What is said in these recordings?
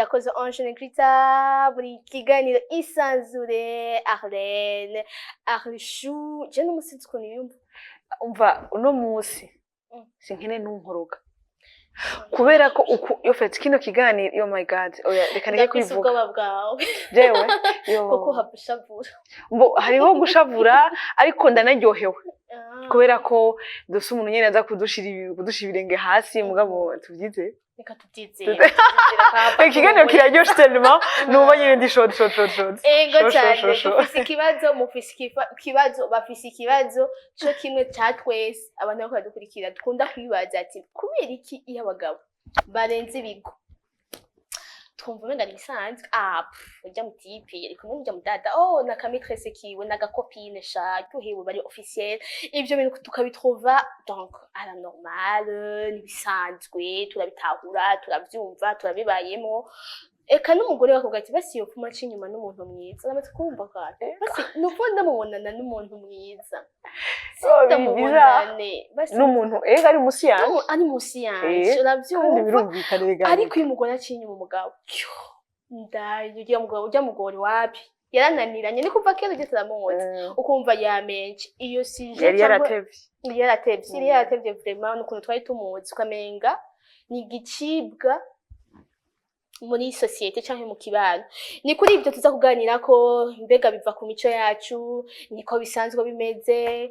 irakoze Ange Negrita muri kiganiro isanzure Arlene Arlishu je n'umusizi ukuntu yumva umva uno munsi sinkene nunkoroga kubera ko yo fete kino kiganiro oh my god oya reka nige kwivuga ubwoba bwawe jewe yo koko habushavura mbo hariho gushavura ariko ndanaryohewe kubera ko dose umuntu nyene aza kudushira ibirenge hasi mugabo tuvyize reka tutize ikiganiro kiraryoshe tellement nuba nyene ndi short ego cyane mufise ikibazo bafise ikibazo cyo kimwe cya twese abantu bako badukurikira dukunda kwibaza ati kubera iki iyo abagabo barenze ibigo twumva umenga nisanzwe ujya mu tipe ariko n'ujya mu dada na kamitrese kiwe na gakopine sha tuhiwe bari officiel ivyo bintu tukabitrouva donc à la normale nibisanzwe turabitahura turavyumva turabibayemo eka n'umugore bakubwa ati basi yo pfuma cinyuma n'umuntu mwiza namaze kumva kandi basi nuko ndamubonana n'umuntu mwiza ndamubonane basi n'umuntu ari musi yanje ari musi yanje uravyumva ariko uyu mugore acinyuma umugabo ujya mugore wapi yarananiranye ni kuva kera ugeze aramuzi ukumva yamenje iyo sije yari yaratevye vraiment n'ukuntu twari tumuzi ukamenga ni igicibwa muri societe cyangwa mu kibano ni kuri ibyo tuza kuganira ko mbega biva ku mico yacu niko bisanzwe bimeze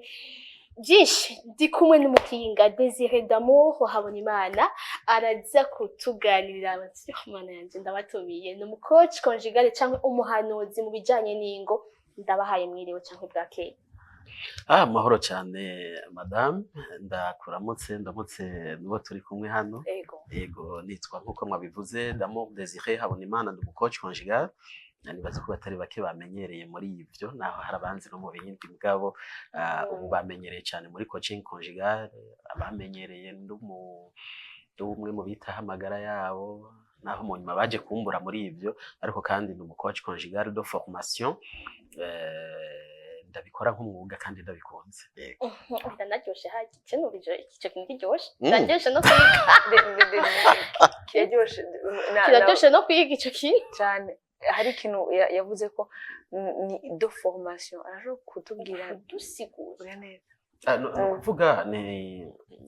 byinshi ndi kumwe n'umukinga Désiré d'Amour Habonimana araza kutuganirira abati Mana yanje ndabatumiye no coach conjugal cyangwa umuhanuzi mu bijanye n'ingo ndabahaye mwiriwe cyangwa bwakeye mahoro cyane madame ndamutse nubo turi kumwe hano yego nitwa nkuko mwabivuze D'Amour Désiré Habonimana ndi coach conjugal nibaza ko batari bake bamenyereye muri ivyo naho harabanze no mu bindi mugabo ubu bamenyereye cyane muri coaching conjugal abamenyereye ndumwe mu bita hamagara yabo naho mu nyuma baje kumbura muri ivyo ariko kandi ni coach conjugal de formation ndabikora nk'umwuga kandi ndabikunze yego ndanaryoshe hagice n'ubije ikice kintu kiryoshe ndaryoshe no kwiga kiraryoshe no kwiga ico kintu cyane hari ikintu yavuze ko ni de formation araje kutubwira dusigura neza no kuvuga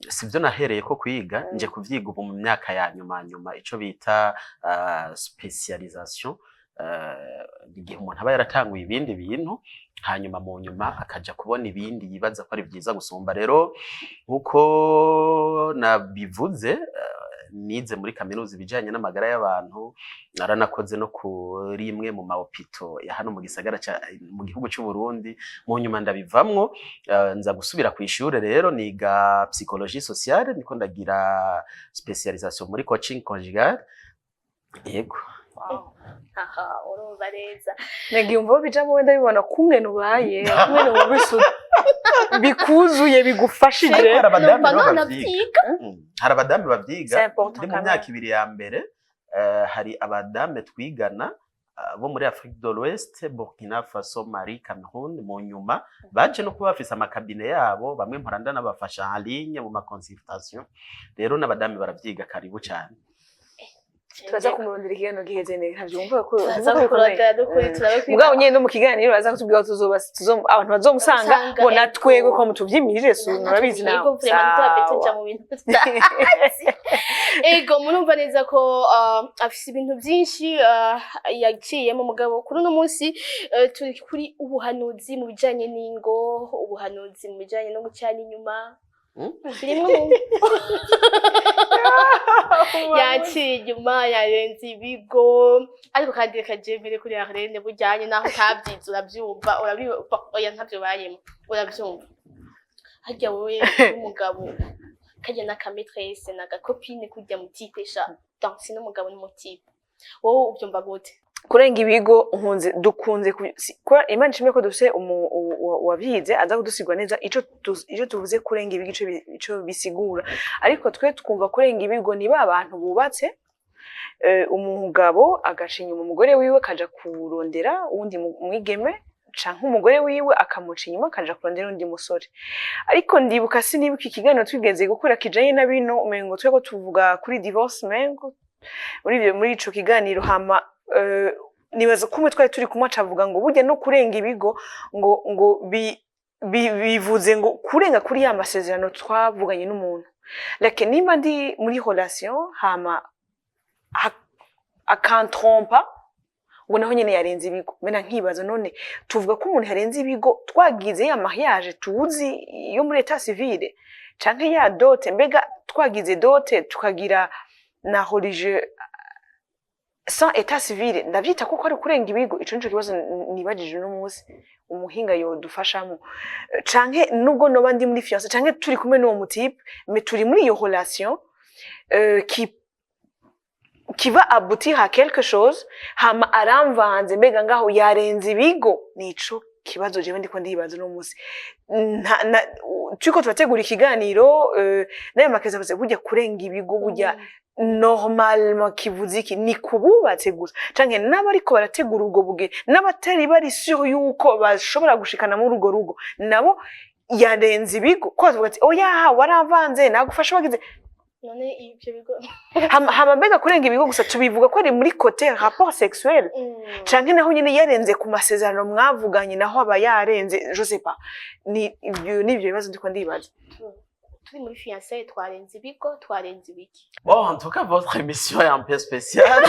sivyo nahereye ko kwiga nje kuvyiga ubu mu myaka ya nyuma ico bita specialisation igihe umuntu aba yaratanguye ibindi bintu hanyuma mu nyuma akaja kubona ibindi yibaza ko ari byiza gusumba rero nkuko nabivuze nize muri kaminuza ibijanye n'amagara y'abantu naranakoze no kuri imwe mu mahopito ya hano mu gisagara mu gihugu cy'u Burundi mu nyuma ndabivamwo nza gusubira ku ishure rero niga psychologie sociale niko ndagira specialisation muri coaching conjugal yego urumva neza nagiye umva bijamo wenda bibona kumwe nubaye kumwe no bisudu bikuzuye bigufashije hari abadame bavyiga ndi mu myaka ibiri ya mbere hari abadame twigana bo muri Afrique de l'Ouest Burkina Faso Mali Cameroun mu nyuma baje no kuba bafise amakabine yabo bamwe mporanda nabafasha en ligne mu ma consultation rero n'abadame baravyiga karibu cyane turaza kumurondera ikiganiro giheze neza ntavyumva ko mugabo nyene no mu kiganiro baza kutubwira abantu bazomusanga ngo natwegwe ko mutuvyimirije murabizi nawe ego murumva neza ko afise ibintu byinshi yaciyemo mugabo kuri uno munsi turi kuri ubuhanuzi mu bijanye n'ingo ubuhanuzi mu bijanye no gucana inyuma yaciye inyuma yarenze ibigo ariko kandi reka jemere kuri Arlene bujyanye naho utabyize urabyumva oya ntabyo bayemo urabyumva harya wowe umugabo kajya na kamitrese na gakopine kujya mu tipesha donc n'umugabo n'umutipe wowe ubyumva gute kurenga ibigo dukunze kwa Imana ishimwe ko dufise wabyize aza kudusigwa neza ico tuvuze kurenga ibigo ico bisigura ariko twe twumva kurenga ibigo niba abantu bubatse umugabo agashinya umugore wiwe kaja kurondera undi mwigeme canke umugore wiwe akamuca inyuma akaja kurondera undi musore ariko ndibuka sinibuka ikiganiro twigeze gukora kijanye na bino umengo twego tuvuga kuri divorce mengo muri ico kiganiro hama nibaza kumwe twari turi kumwe acavuga ngo burya no kurenga ibigo ngo bivuze ngo kurenga kuri ya masezerano twavuganye n'umuntu like nimba ndi muri relation hama akantrompa ngo naho nyene yarenze ibigo mena nkibaza none tuvuga ko umuntu yarenze ibigo twagize ya mariage tuzi yo muri état civile canke ya dote mbega twagize dote tukagira na religieux sans état civile ndavyita ko ari kurenga ibigo ico nico kibazo nibajije no munsi umuhinga yodufashamo canke nubwo noba ndi muri fiance canke turi kumwe n'uwo mutipe mais turi muri iyo relation qui va aboutir à quelque chose hama aramvanze mbega ngaho yarenze ibigo nico kibazo jewe ndiko ndibaza no munsi tuko turategura ikiganiro nayo makeza baze burya kurenga ibigo burya normalement kivuze iki ni kububatse gusa canke n'abariko barategura ubwo buge n'abatari bari sûr yuko bashobora gushikana muri urwo rugo nabo yarenze ibigo ko bavuga ati oya waravanze nagufasha wagize none ibyo bigo hama mbega kurenga ibigo gusa tubivuga ko ari muri côté rapport sexuel canke naho nyene yarenze ku masezerano mwavuganye naho aba yarenze je sais pas ni ibyo bibazo ndiko ndibaza turi muri fiancé twarenze ibigo twarenze ibiki bon en tout cas votre émission est un peu spéciale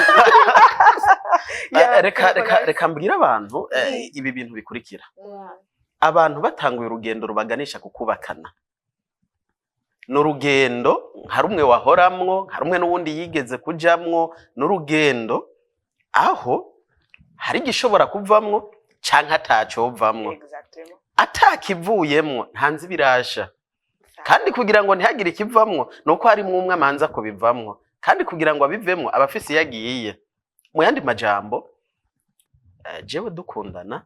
reka mbwira abantu ibi bintu bikurikira abantu batanguye urugendo rubaganisha kukubakana n'urugendo hari umwe wahoramwo hari umwe n'uwundi yigeze kujamwo n'urugendo aho hari gishobora kuvamwo canke atacovamwo atakivuyemwo ntanzi birasha kandi kugira ngo ntihagire ikivamwo nuko hari umwe amanza ko bivamwo kandi kugira ngo abivemwo abafisi yagiye mu yandi majambo jewe dukundana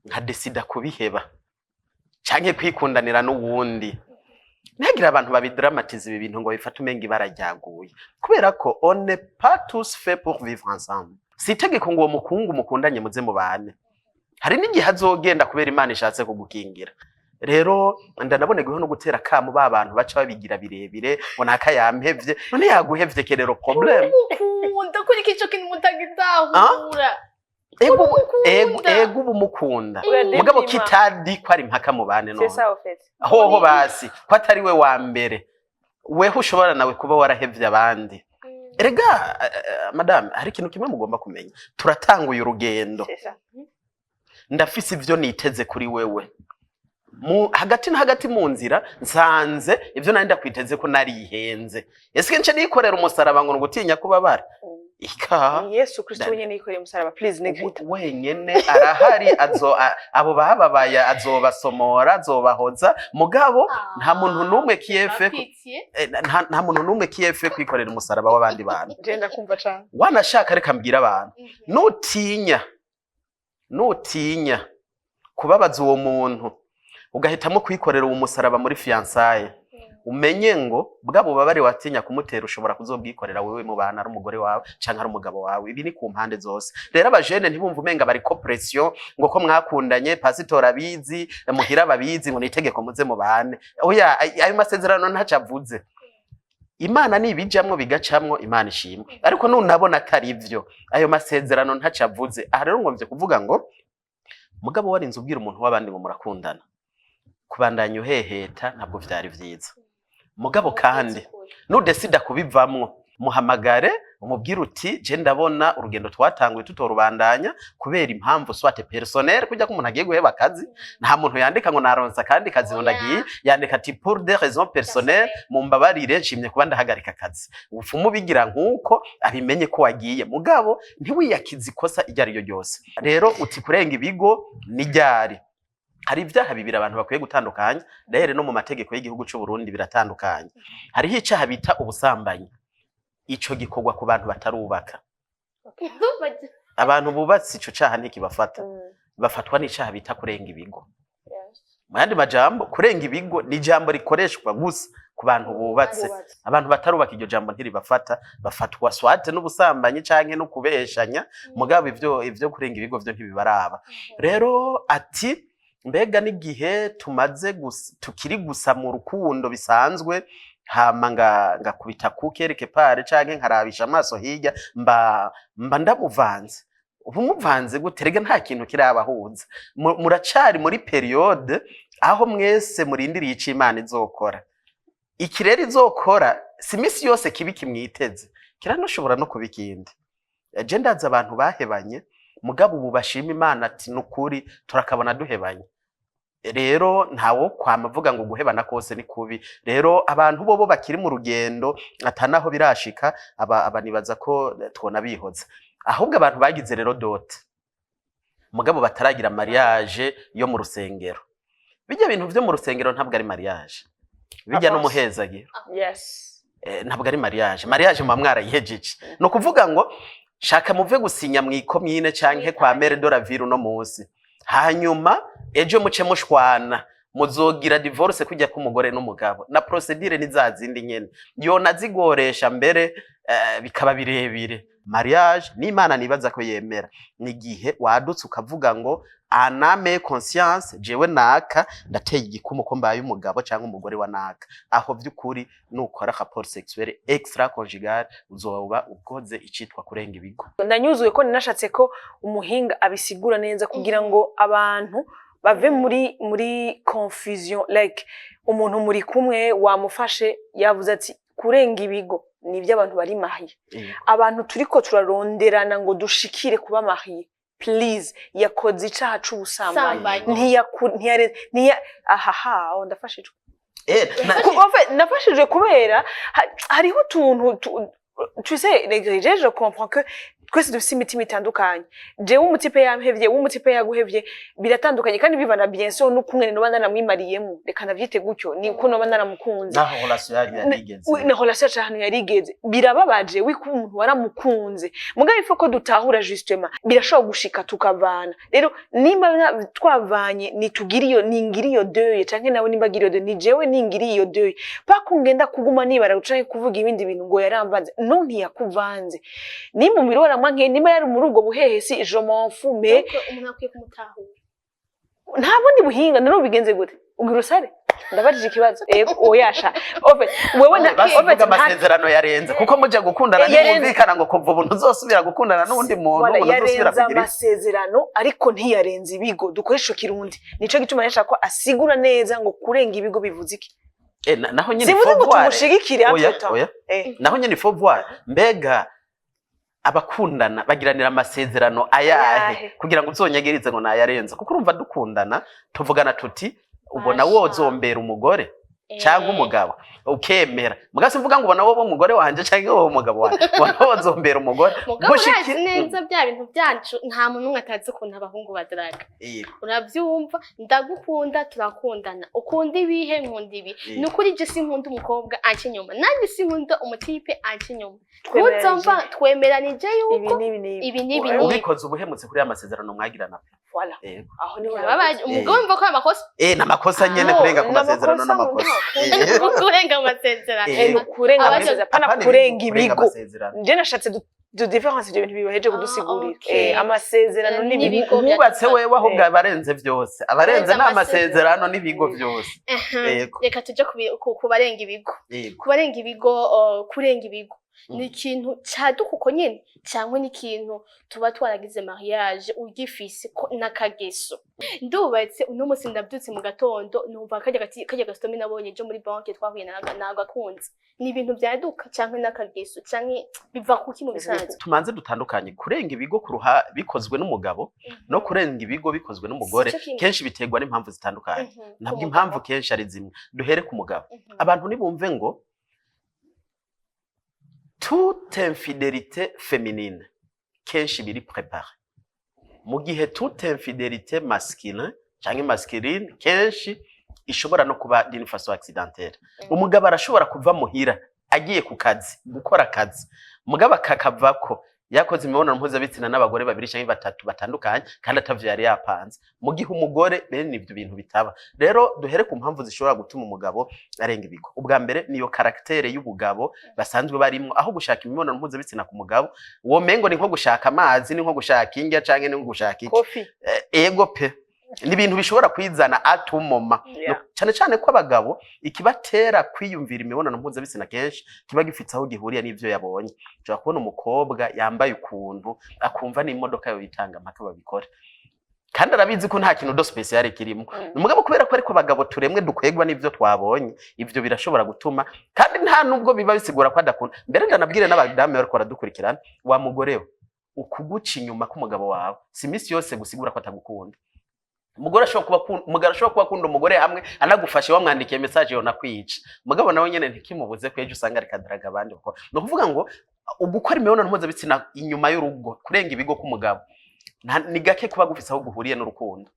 nka decida kubiheba canke kwikundanira n'uwundi Nagira abantu babidramatize ibi bintu ngo bifate umenga ibarajyaguye kubera ko on n'est pas tous fait pour vivre ensemble. Sitegeko ngo uwo mukungu mukundanye muze mubane. Hari n'igihe azogenda kubera Imana ishatse kugukingira. Rero ndanabonegeho no gutera kamu babantu baca babigira birebire ngo naka yampevye none yaguhevye kerero problem. Ndakuri ico kintu mutagitahura. Ego ubumukunda mugabo kitadi ko ari mpaka mubane no hoho basi ko atari we wa mbere weho ushobora nawe kuba warahevye abandi erega madame hari ikintu kimwe mugomba kumenya turatanguye urugendo ndafise ivyo niteze kuri wewe hagati na hagati mu nzira nsanze ivyo nari ndakwiteze ko narihenze ese nce nikorera umusaraba ngo ngutinya kubabara ika Yesu Kristo wenyene yikoreye umusaraba please negita wenyene arahari abo bababaye azobasomora azobahoza mugabo nta muntu numwe kiyefe nta muntu numwe kiyefe kwikorera umusaraba w'abandi bantu genda kumva cyane wanashaka reka mbwira abantu nutinya kubabaza uwo muntu ugahitamo kwikorera uwo musaraba muri fiançailles umenye ngo bwabo babari watinya kumutera ushobora kuzobwikorera wewe mu bana ari umugore wawe canke ari umugabo wawe ibi ni ku mpande zose rero abajene ntibumva umenga bari ko pression ngo ko mwakundanye pasitora abizi muhira babizi ngo nitegeko muze mu bane oya ayo masezerano ntacavuze Imana nibijamwo bigacamwo Imana ishimwe ariko nunabona atari ivyo ayo masezerano ntacavuze aha rero ngomvye kuvuga ngo mugabo warinze ubwira umuntu w'abandi ngo murakundana kubandanya uheheta ntabwo vyari vyiza mugabo kandi nudesida kubivamwo muhamagare umubwira uti je ndabona urugendo twatanguye tutorubandanya kubera impamvu swate personnel kujya ko umuntu agiye guheba akazi nta muntu yandika ngo naronsa kandi kazi ndagiye yandika ati pour des raisons personnelles mumbabarire nshimye kuba ndahagarika akazi ufumu bigira nkuko abimenye ko wagiye mugabo ntiwiyakiza ikosa ijari yo ryose rero uti kurenga ibigo nijyari hari ibyaha bibiri abantu bakwiye gutandukanya rero no mu mategeko y'igihugu cy'u Burundi biratandukanye hari icyaha bita ubusambanyi ico gikorwa ku bantu batarubaka abantu bubatse ico cyaha ntikibafata bafatwa n'icyaha bita kurenga ibigo mu yandi majambo kurenga ibigo ni jambo rikoreshwa gusa ku bantu bubatse abantu batarubaka iryo jambo ntiribafata bafatwa swate n'ubusambanyi canke no kubeshanya mugabo ivyo kurenga ibigo vyo ntibibaraba rero ati mbega n'igihe tumaze tukiri gusa mu rukundo bisanzwe hama ngakubita kukereke pare canke nkarabisha amaso hirya mba ndamuvanze umuvanze guterega nta kintu kirabahuza muracari muri periode aho mwese murindiriye ico Imana izokora iki rero izokora si misi yose kibi kimwiteze kiranoshobora no kubikindi je ndaza abantu bahebanye mugabo ubu bashima Imana ati nukuri turakabona duhebanye rero ntawo kwamavuga ngo guhebana kose ni kubi rero abantu bobo bakiri mu rugendo atanaho birashika abanibaza ko twona bihoza ahubwo abantu bagize rero dote mugabo bataragira mariage yo mu rusengero bijya bintu vyo mu rusengero ntabwo ari mariage bijya no muhezagiro ntabwo ari mariage mwa mwarayihejeje no kuvuga ngo shaka muve gusinya mwikomyine canke kwa mere de la ville no munsi hanyuma ejo muce mushwana muzogira divorce kujya k'umugore n'umugabo na procedure nizazindi nyene yona zigoresha mbere bikaba birebire mariage n'Imana nibaza ko yemera ni gihe wadutse ukavuga ngo aname conscience jewe naka ndateye igikumu ko mbaye umugabo cyangwa umugore wa naka aho by'ukuri nukora rapport sexuel extra conjugal uzoba ukoze icitwa kurenga ibigo ndanyuzuye ko ninashatse ko umuhinga abisigura neza kugira ngo abantu bave muri confusion like umuntu muri kumwe wamufashe yavuze ati kurenga ibigo nibyo abantu bari mahiye abantu turiko turaronderana ngo dushikire kuba mahiye please yakoze icaha c'ubusambanyi ahaha ndafashijwe nafashijwe kubera hariho utuntu tu sais je comprends que twese dufite imitima itandukanye jewe umutipe yamhevye w'umutipe yaguhevye biratandukanye kandi bivana bien sûr n'ukumwe no bandana mwimariyemo reka navyite gutyo ni kuno bandana mukunze naho relation yari yarigeze na relation cyane yarigeze birababaje wiko umuntu waramukunze mugabe ifo ko dutahura justement birashobora gushika tukavana rero nimba twavanye nitugiriyo ningiriyo deuil canke nawe nimba giriyo de ni jewe ningiriyo deuil pakungenda kuguma nibara gucanke kuvuga ibindi bintu ngo yaramvanze no ntiyakuvanze ni mu mirora mwanke nima yari muri ubwo buhehesi je m'en fous mais umuntu akwiye kumutahura nta bundi buhinga naro bigenze gute ugira usare ndabajije ikibazo oyasha ofe wewe bavuga amasezerano yarenze kuko mujya gukundana n'umvikana ngo kuva ubuntu uzosubira gukundana n'undi muntu ubuntu uzosubira kugira amasezerano ariko ntiyarenze ibigo dukoresha kirundi nico gituma yashaka ko asigura neza ngo kurenga ibigo bivuze iki naho nyine fovware naho nyine fovware mbega abakundana bagiranira amasezerano ayahe kugira ngo uzonyagirize ngo nayarenze kuko urumva dukundana tuvugana tuti ubona wozombera umugore cyangwa umugabo ukemera mugase mvuga ngo ubona wowe umugore wanje cyangwa wowe umugabo wanje ubona wozombera umugore gushiki neza bya bintu byacu nta muntu umwe atazi ukuntu abahungu badraga urabyumva ndagukunda turakundana ukunda ibihe nkunda ibi nukuri je sinkunda umukobwa anci nyuma nanjye sinkunda umutipe anci nyuma twumva twemeranije yuko ibi nibi ubikoze ubuhemutse kuri amasezerano mwagirana voilà aho ni umugabo mva ko amakosa namakosa nyene kurenga ku masezerano n'amakosa kurenga amasezerano kurenga amasezerano pana kurenga ibigo nje nashatse de difference ibyo bintu bibaheje kudusigurira amasezerano n'ibigo ubatse wewe aho bwabarenze byose abarenze n'amasezerano n'ibigo byose reka tuje kubarenga ibigo kubarenga ibigo kurenga ibigo ni ikintu cyaduka uko nyine cyangwa ni ikintu tuba twaragize mariage ugifise n'akageso ndubatse uno munsi ndabyutse mu gatondo numva kajya gasitome nabonye jo muri banke twahuye nagakunze ni ibintu byaduka cyangwa n'akageso cyangwa biva kuki mu bisanzwe tumanze dutandukanye kurenga ibigo kuruha bikozwe n'umugabo no kurenga ibigo bikozwe n'umugore kenshi biterwa n'impamvu zitandukanye ntabwo impamvu kenshi ari zimwe duhere ku mugabo abantu nibumve ngo toute infidélité féminine kenshi biri préparé mu gihe toute infidélité masculine cyangwa masculine kenshi ishobora no kuba d'une façon accidentelle umugabo arashobora kuva muhira agiye ku kazi gukora akazi umugabo akakavako yakoze imibonano mpuzabitsina n'abagore babiri cyangwa batatu batandukanye kandi atavyo yari yapanze mu gihe umugore bene ibyo bintu bitaba rero duhere ku mpamvu zishobora gutuma umugabo arenga ibigo ubwa mbere niyo karaktere y'ubugabo basanzwe barimo aho gushaka imibonano mpuzabitsina ku mugabo wo mengo ni nko gushaka amazi ni nko gushaka indya canke ni nko gushaka iki ego pe ni ibintu bishobora kwizana atumoma cyane cyane ko abagabo ikibatera kwiyumvira imibonano mpuzabitsina kenshi kiba gifite aho gihuriye n'ivyo yabonye. Ushobora kubona umukobwa yambaye ukuntu akumva n'imodoka yo bitanga mpaka babikora, kandi arabizi ko nta kintu do special kirimo. Umugabo kubera ko ariko abagabo turemwe dukwegwa n'ivyo twabonye, ivyo birashobora gutuma, kandi nta nubwo biba bisigura ko adakunda. Mbere ndanabwire n'abadamu bariko baradukurikirana, wa mugorewe ukuguca inyuma k'umugabo wawe si misi yose gusigura ko atagukunda. Umugore ashobora kuba akunda umugore hamwe anagufashe wamwandikiye message yo nakwica, mugabo nawe nyene ntikimubuze ko ejo usanga ariko adaraga abandi uko. No kuvuga ngo ugukora imibonano mpuzabitsina inyuma y'urugo kurenga ibigo k'umugabo ni gake kuba gufise aho guhuriye n'urukundo.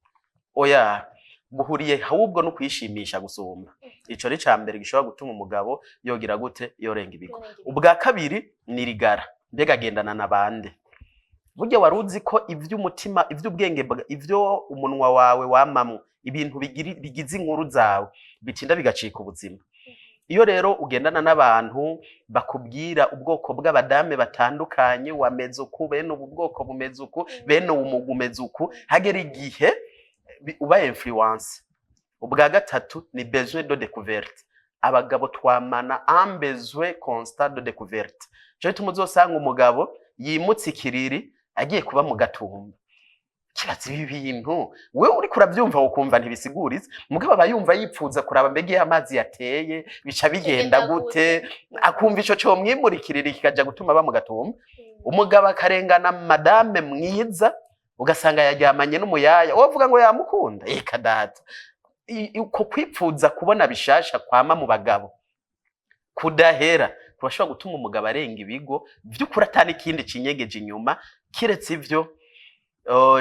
Oya, guhuriye ahubwo no kwishimisha gusumba. Ico ni cambere gishobora gutuma umugabo yogira gute yorenga ibigo. Ubwa kabiri ni rigara, mbega agendana nabande. Burya waruzi ko ivy'umutima, ivy'ubwenge, ivyo umunwa wawe wamamwe, ibintu bigize inkuru zawe bitinda bigacika ubuzima. Iyo rero ugendana n'abantu bakubwira ubwoko bw'abadame batandukanye, wameze uku, bene ubu bwoko bumeze uku, bene ubu umeze uku, hagera igihe uba influence. Ubwa gatatu ni besoin de découverte. Abagabo twamana un besoin constant de découverte. Cyo tumuzosanga umugabo yimutse ikiriri agiye kuba mu gatumba. Kibazi ibi bintu wewe uri kurabyumva ukumva ntibisigurize, mugabo abayumva yipfuza kuraba mbege amazi yateye bica bigenda gute, akumva ico cyo mwimurikirira kikaja gutuma ba mu gatumba. Umugabo akarengana madame mwiza ugasanga yaryamanye n'umuyaya, wovuga ngo yamukunda data. Uko kwipfuza kubona bishasha kwama mu bagabo kudahera kubashobora gutuma umugabo arenga ibigo vy'ukuri atani ikindi kinyegeje inyuma. Kiretse ivyo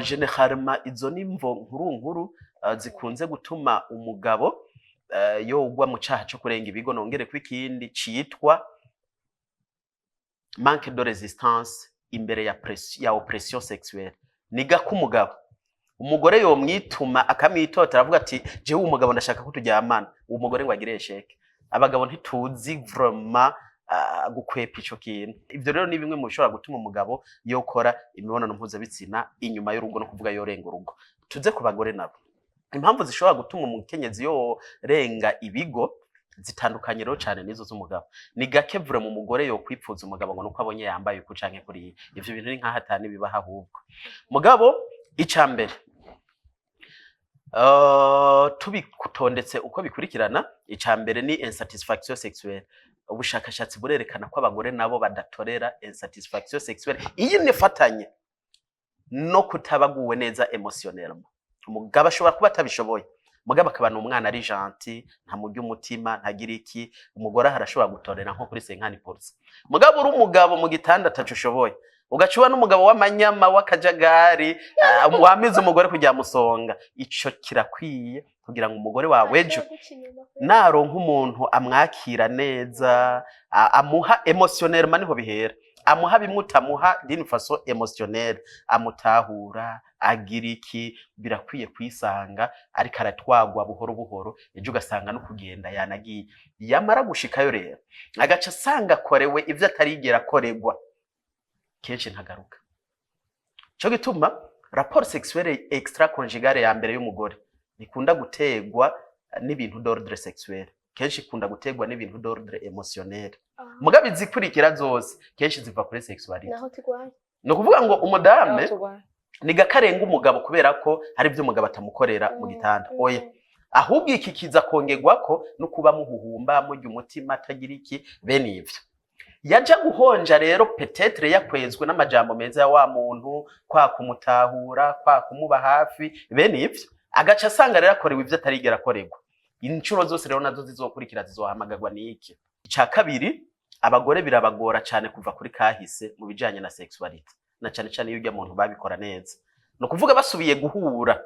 generalement izo nimvo nkuru zikunze gutuma umugabo yogwa mu cyaha cyo kurenga ibigo. Nongere ko ikindi citwa manque de résistance imbere ya oppression sexuelle. Niga ko umugore yo mwituma akamwitota aravuga ati je umugabo ndashaka ko tujyamana, uwo mugore ngo agire esheke. Abagabo ntituzi vraiment gukwepa ico kintu. Ivyo rero ni bimwe mu bishobora gutuma umugabo yokora imibonano mpuzabitsina inyuma y'urugo, no kuvuga yorenga urugo. Tuze ku bagore nabo, impamvu zishobora gutuma umukenyezi yorenga ibigo zitandukanye rero cyane nizo z'umugabo. Ni gake vure mu mugore yo kwipfuza umugabo ngo nuko abonye yambaye uko canke kuri ivyo bintu ni nka hatani bibaha ahubwo. Mugabo icambere tubikutondetse uko bikurikirana, icambere ni insatisfaction sexuelle. Ubushakashatsi burerekana ko abagore nabo badatorera insatisfaction sexuelle iyi nifatanye no kutabaguwe neza emotionnellement. Umugabo ashobora kuba atabishoboye, mugabo akabana umwana ari gentil, nta mujya umutima, ntagira iki, umugore harashobora gutorera nko kuri 50%. Mugabo uri umugabo mu gitanda atacushoboye, ugacuba n'umugabo w'amanyama w'akajagari, wamize umugore kujya musonga. Ico kirakwiye kugira ngo umugore wawe ejo naronka umuntu amwakira neza, amuha emotionnellement, niho bihera. Amuha bimutamuha d'une façon émotionnelle, amutahura agira iki, birakwiye kwisanga ariko aratwagwa buhoro buhoro, ejo ugasanga no kugenda yanagiye. Yamara gushikayo rero agaca asanga korewe ivyo atarigera koregwa, kenshi ntagaruka. Cyo gituma rapport sexuelle extra-conjugale ya mbere y'umugore nikunda gutegwa n'ibintu d'ordre sexuel, kenshi ikunda gutegwa n'ibintu d'ordre émotionnel. Mugabe zikurikira zose kenshi ziva kuri sexualité. Naho tigwaye. No kuvuga ngo umudame ni gakarenga umugabo kubera ko hari byo umugabo atamukorera mu gitanda. Oya, ahubwo iki kiza kongegwa ko no kuba muhuhumba mujya umutima atagira iki bene ivyo. Yaja guhonja rero peut-être yakwezwe n'amajambo meza ya wa muntu, kwa kumutahura, kwa kumuba hafi bene ivyo, agaca asanga rero akorewe ivyo atarigera akorerwa. Incuro zose rero nazo zizokurikira zizohamagagwa n'iki. Ica kabiri, abagore birabagora cyane kuva kuri kahise mu bijanye na sexuality, na cyane cyane iyo ujya muntu babikora neza. No kuvuga basubiye guhura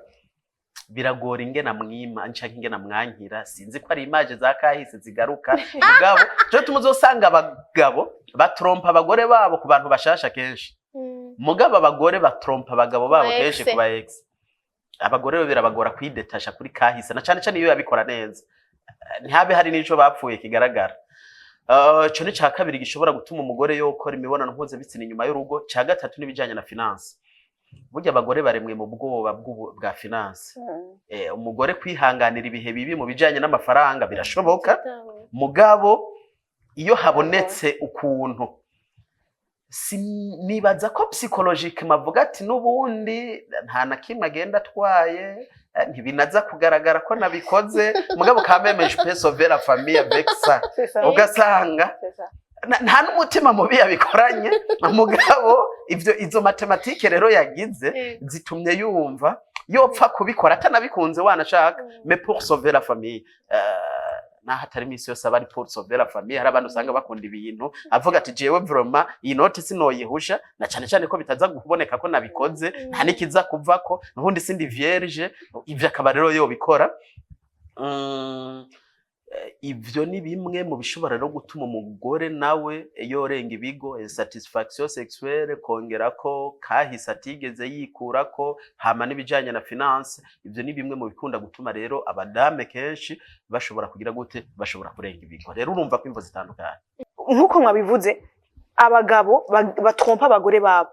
biragora ingena mwima ncanke ingena mwankira, sinzi ko ari image za kahise zigaruka. Mugabo cyo tumuzosanga abagabo batrompa abagore babo ku bantu bashasha kenshi. Mugabo abagore batrompa abagabo babo kenshi ku ba ex. Abagore birabagora kwidetasha kuri kahise, na cyane cyane iyo yabikora neza, ntihabe hari nico bapfuye kigaragara. Cyo ni ca kabiri gishobora gutuma umugore yokora imibonano mpuzabitsina inyuma y'urugo. Ca gatatu nibijanye na finance. burya abagore baremwe mu bwoba bwa finance. Umugore kwihanganira ibihe bibi mu bijanye n'amafaranga birashoboka, mugabo iyo habonetse ukuntu nibaza ko psychologique mavuga ati n'ubundi nta na kimwe agenda atwaye, ntibinaza kugaragara ko nabikoze, mugabo kameme je peux sauver la famille avec ça, ugasanga nta n'umutima mubi yabikoranye, mugabo izo matematike rero yagize zitumye yumva yopfa kubikora atanabikunze wanashaka, mais pour sauver la famille. Naho atari imisi yose aba ari pour sauver la famille, hari abantu usanga bakunda ibintu avuga ati jewe vraiment iyi note sinoyihusha, na cyane cyane ko bitaza kuboneka ko nabikoze, nta nikiza kuvako, nubundi sindi vierge, ivyo akaba rero yo bikora. Ivyo ni bimwe mu bishobora no gutuma umugore nawe yorenga ibigo, insatisfaction sexuelle, kongera ko kahise atigeze yikurako, hama n'ibijanye na finance. Ivyo ni bimwe mu bikunda gutuma rero abadame kenshi bashobora kugira gute, bashobora kurenga ibigo. Rero urumva ko imvo zitandukanye nkuko mwabivuze, abagabo batrompa abagore babo,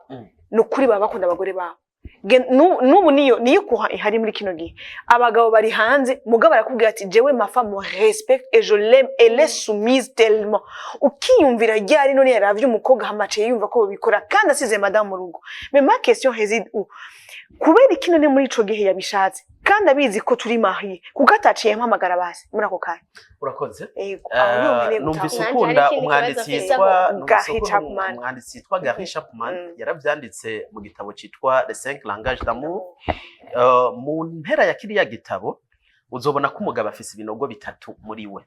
nukuri baba bakunda abagore babo. Nubu niyo kuha ihari muri kino gihe, abagabo bari hanze, mugabo barakubwira ati jewe ma femme me respecte et je l'aime, elle est soumise tellement. Ukiyumvira ryari none yaravye umukobwa hamace yumva ko bikora kandi asize madame mu rugo. Mais ma question réside où? Kubera kino ne muri ico gihe yabishatse kandi abizi ko turi marié, kuko ataciye mpamagara basi muri ako kanya. Urakoze. Numvise ukunda umwanditsi yitwa Gary Chapman, yaravyanditse mu gitabo citwa Les 5 langages d'amour. Mu mpera ya kiriya gitabo uzobona ko umugabo afise ibinogo bitatu muri we.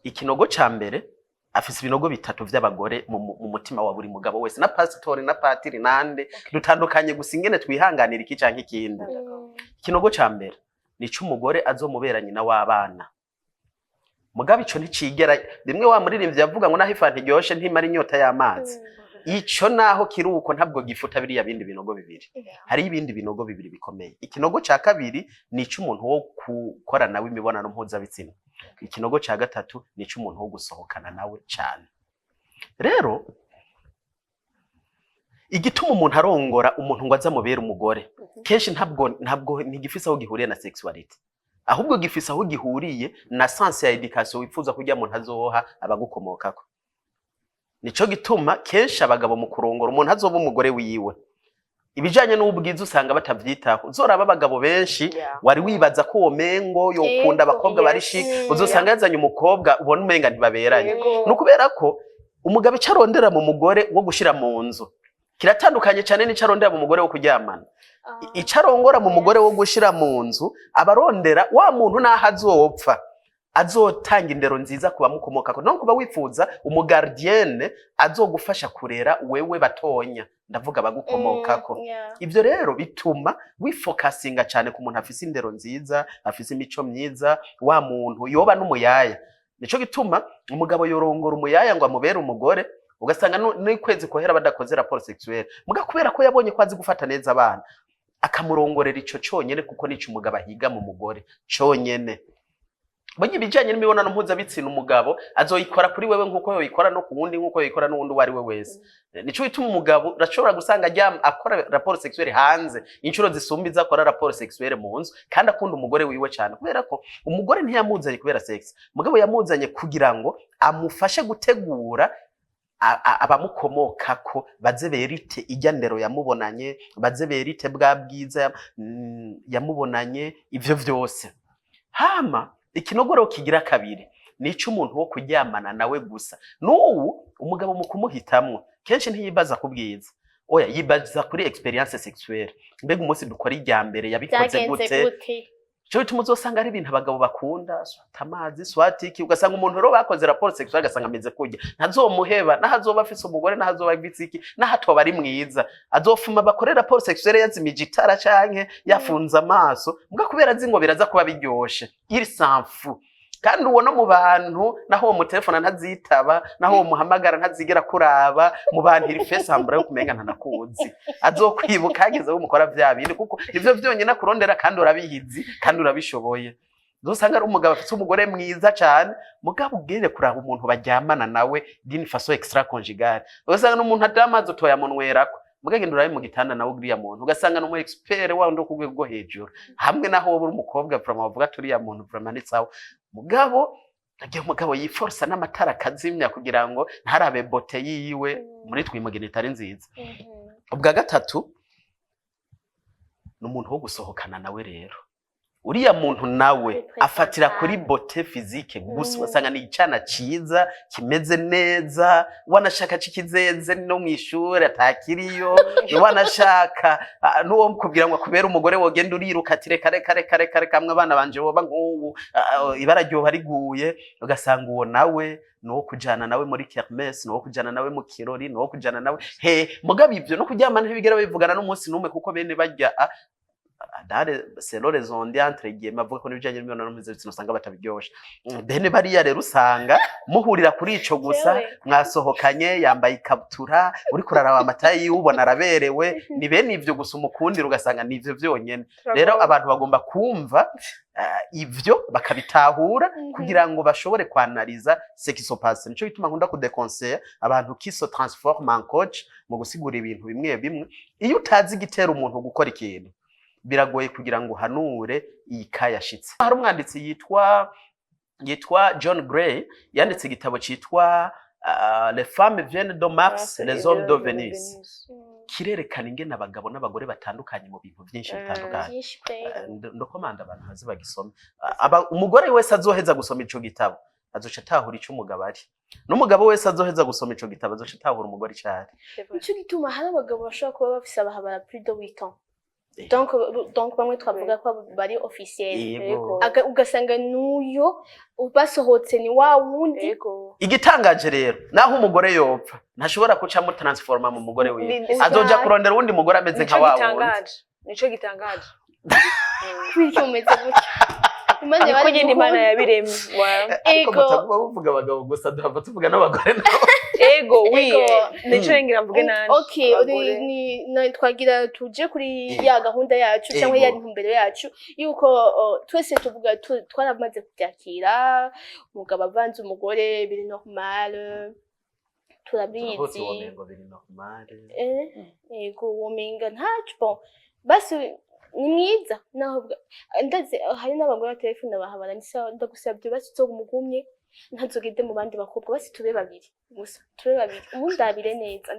Ikinogo ca mbere afise ibinogo bitatu vy'abagore mu mutima wa buri mugabo wese, na pastori na patiri nande dutandukanye gusa ingene twihanganira iki canke ikindi. Ikinogo ca mbere nico umugore azomubera nyina w'abana. Mugabo ico nticigera, rimwe wa muririmbyi yavuga ngo naho ifa ntiryoshe ntimara inyota y'amazi. Ico naho kiruko ntabwo gifuta biriya bindi binogo bibiri. Hari ibindi binogo bibiri bikomeye. Ikinogo ca kabiri nico umuntu wo gukora nawe imibonano mpuzabitsina. Ikinogo ca gatatu nico umuntu wo gusohokana nawe cyane. Rero igituma umuntu arongora umuntu ngo aza mubera umugore kenshi ntabwo ntigifise aho gihuriye na sexuality, ahubwo gifise aho gihuriye na sense ya education wifuza kujya umuntu azoha abagukomokako. Nico gituma kenshi abagabo mu kurongora umuntu azoba umugore wiwe, ibijanye n'ubwiza usanga batavyitaho. Uzoraba abagabo benshi wari wibaza ko uwo mengo yokunda abakobwa bari chic, uzosanga yazanye umukobwa ubona umenga ntibaberanye. Nukubera ko umugabo icarondera mu mugore wo gushira mu nzu kiratandukanye cyane n'icarondera mu mugore wo kuryamana. Icarongora mu mugore wo gushira mu nzu abarondera wa muntu naho azopfa azotanga indero nziza kuba mukomokako, no kuba wifuza umugardienne azogufasha kurera wewe batonya, ndavuga bagukomokako. Ivyo rero bituma wifokasinga cyane ku muntu afise indero nziza, afise imico myiza, wa muntu yoba n'umuyaya. Nico gituma umugabo yorongora umuyaya ngo amubere umugore, ugasanga n'ukwezi kohera badakoze rapport sexuelle, muga kubera ko yabonye ko azi gufata neza abana akamurongorera ico cyonyene, kuko nico umugabo ahiga mu mugore cyonyene. Bonye bijanye n'imibonano mpuzabitsina umugabo azoyikora kuri wewe nkuko yoyikora no ku wundi, nkuko yoyikora n'uwundi wari we wese. Nico bituma umugabo rashobora gusanga akora rapport sexuelle hanze inshuro zisumbiza akora rapport sexuelle mu nzu, kandi akunda umugore wiwe cyane, kubera ko umugore ntiyamuzanye kubera sex, umugabo yamuzanye kugira ngo amufashe gutegura abamukomokako baze berite ijya ndero yamubonanye, baze berite bwa bwiza yamubonanye. Ivyo vyose hama ikinogoro kigira kabiri nico umuntu wo kuryamana nawe gusa. N'ubu umugabo mu kumuhitamwo kenshi ntiyibaza kubwiza, oya yibaza kuri experience sexuelle. Mbega umunsi dukora ijya mbere yabikoze gute? Cyo bituma uzosanga ari ibintu abagabo bakunda, swata amazi swatiki, ugasanga umuntu rero bakoze rapport sexuelle agasanga ameze kurya, ntazomuheba nahazoba afise umugore, nahazoba bitsiki, nahatoba ari mwiza, azofuma bakore rapport sexuelle yazimije itara canke yafunza amaso, mbwa kubera zingo biraza kuba biryoshe iri sanfu. Kandi ubona mu bantu naho uwo mutelefona ntazitaba, naho uwo muhamagara ntazigera kuraba, mu bantu iri face hambura yo kumenga ntanakuzi, azokwibuka hageze umukora vya bindi, kuko ivyo vyonyene kurondera kandi urabihizi kandi urabishoboye. Uzosanga ari umugabo afite umugore mwiza cyane, mugabo ubwire kuraba umuntu baryamana nawe d'une façon extra conjugale. Uzosanga n'umuntu adamaze utoya munwerako, mugagenda urabe mu gitanda nawe uriya muntu ugasanga n'umu expert wa ndo ku rwego rwo hejuru hamwe naho wowe uri umukobwa vraiment bavuga turiya muntu vraiment ni sawa mugabo agiye umugabo yiforsa n'amatara akazimya kugira ngo ntarabe bote yiwe muri twimugene itari nziza. Ubwa gatatu n'umuntu wo gusohokana nawe rero uriya muntu nawe afatira kuri bote physique gusa wasanga ni icana ciza kimeze neza wanashaka cikizeze no mwishuri atakiriyo wanashaka nuwo kubwira ngo kubera umugore wogenda uriruka ati kare kamwe abana banje boba nk'ubu ibara ryo bariguye ugasanga uwo nawe no kujana nawe muri kermesse no kujana nawe mu kirori no kujana nawe mugabe ivyo no kuryama ntibigera bivugana n'umunsi numwe kuko bene barya dare selo rezondi entre guillemets bavuga ko n'ibijanye n'imibonano mpuzabitsina usanga batabiryosha bene bariya rero usanga muhurira kuri ico gusa mwasohokanye yambaye ikabutura uri kurara wa matayi ubona araberewe ni bene ivyo gusa umukundira ugasanga nivyo vyonyene rero abantu bagomba kumva ivyo bakabitahura kugira ngo bashobore kwanaliza ce qui se passe nico bituma nkunda ku déconseiller abantu qui se transforme en coach mu gusigura ibintu bimwe bimwe iyo utazi gitera umuntu gukora ikintu biragoye kugira ngo hanure iyi kayashitse. Hari umwanditsi yitwa John Gray yanditse igitabo citwa Les femmes viennent de Mars, les hommes de Vénus. Kirerekana ingene abagabo n'abagore batandukanye mu bintu byinshi bitandukanye. Ndokomanda abantu bazi bagisoma. Umugore wese azoheza gusoma ico gitabo azoca atahura ico umugabo ari. N'umugabo wese azoheza gusoma ico gitabo azoca atahura umugore cyane. Ico gituma hari abagabo bashobora kuba bafise abahabara plus de 8 ans. Donc bamwe twavuga ko bari officiel ugasanga nuyo basohotse ni wa wundi. Igitangaje rero naho umugore yopfa ntashobora kuca mu transforma mu mugore wiwe azoja kurondera undi mugore ameze nka wa wundi. Nico gitangaje kwiki umeze gutya imana bari nyine imana yabiremye ego mutavuga uvuga abagabo gusa duhava tuvuga n'abagore nabo ego nico ngira mvuge nanje. Okay ni twagira tuje kuri ya gahunda yacu cyangwa ya ntumbero yacu yuko twese tuvuga twaramaze kubyakira umugabo avanze umugore biri normal turabizi ego womenga ntaco basi ni mwiza naho ndaze hari n'abagore telefone bahabara nisa ndagusabye basi zo umugumye ntazogide mu bandi bakobwa basi tube babiri gusa tube babiri umundabire neza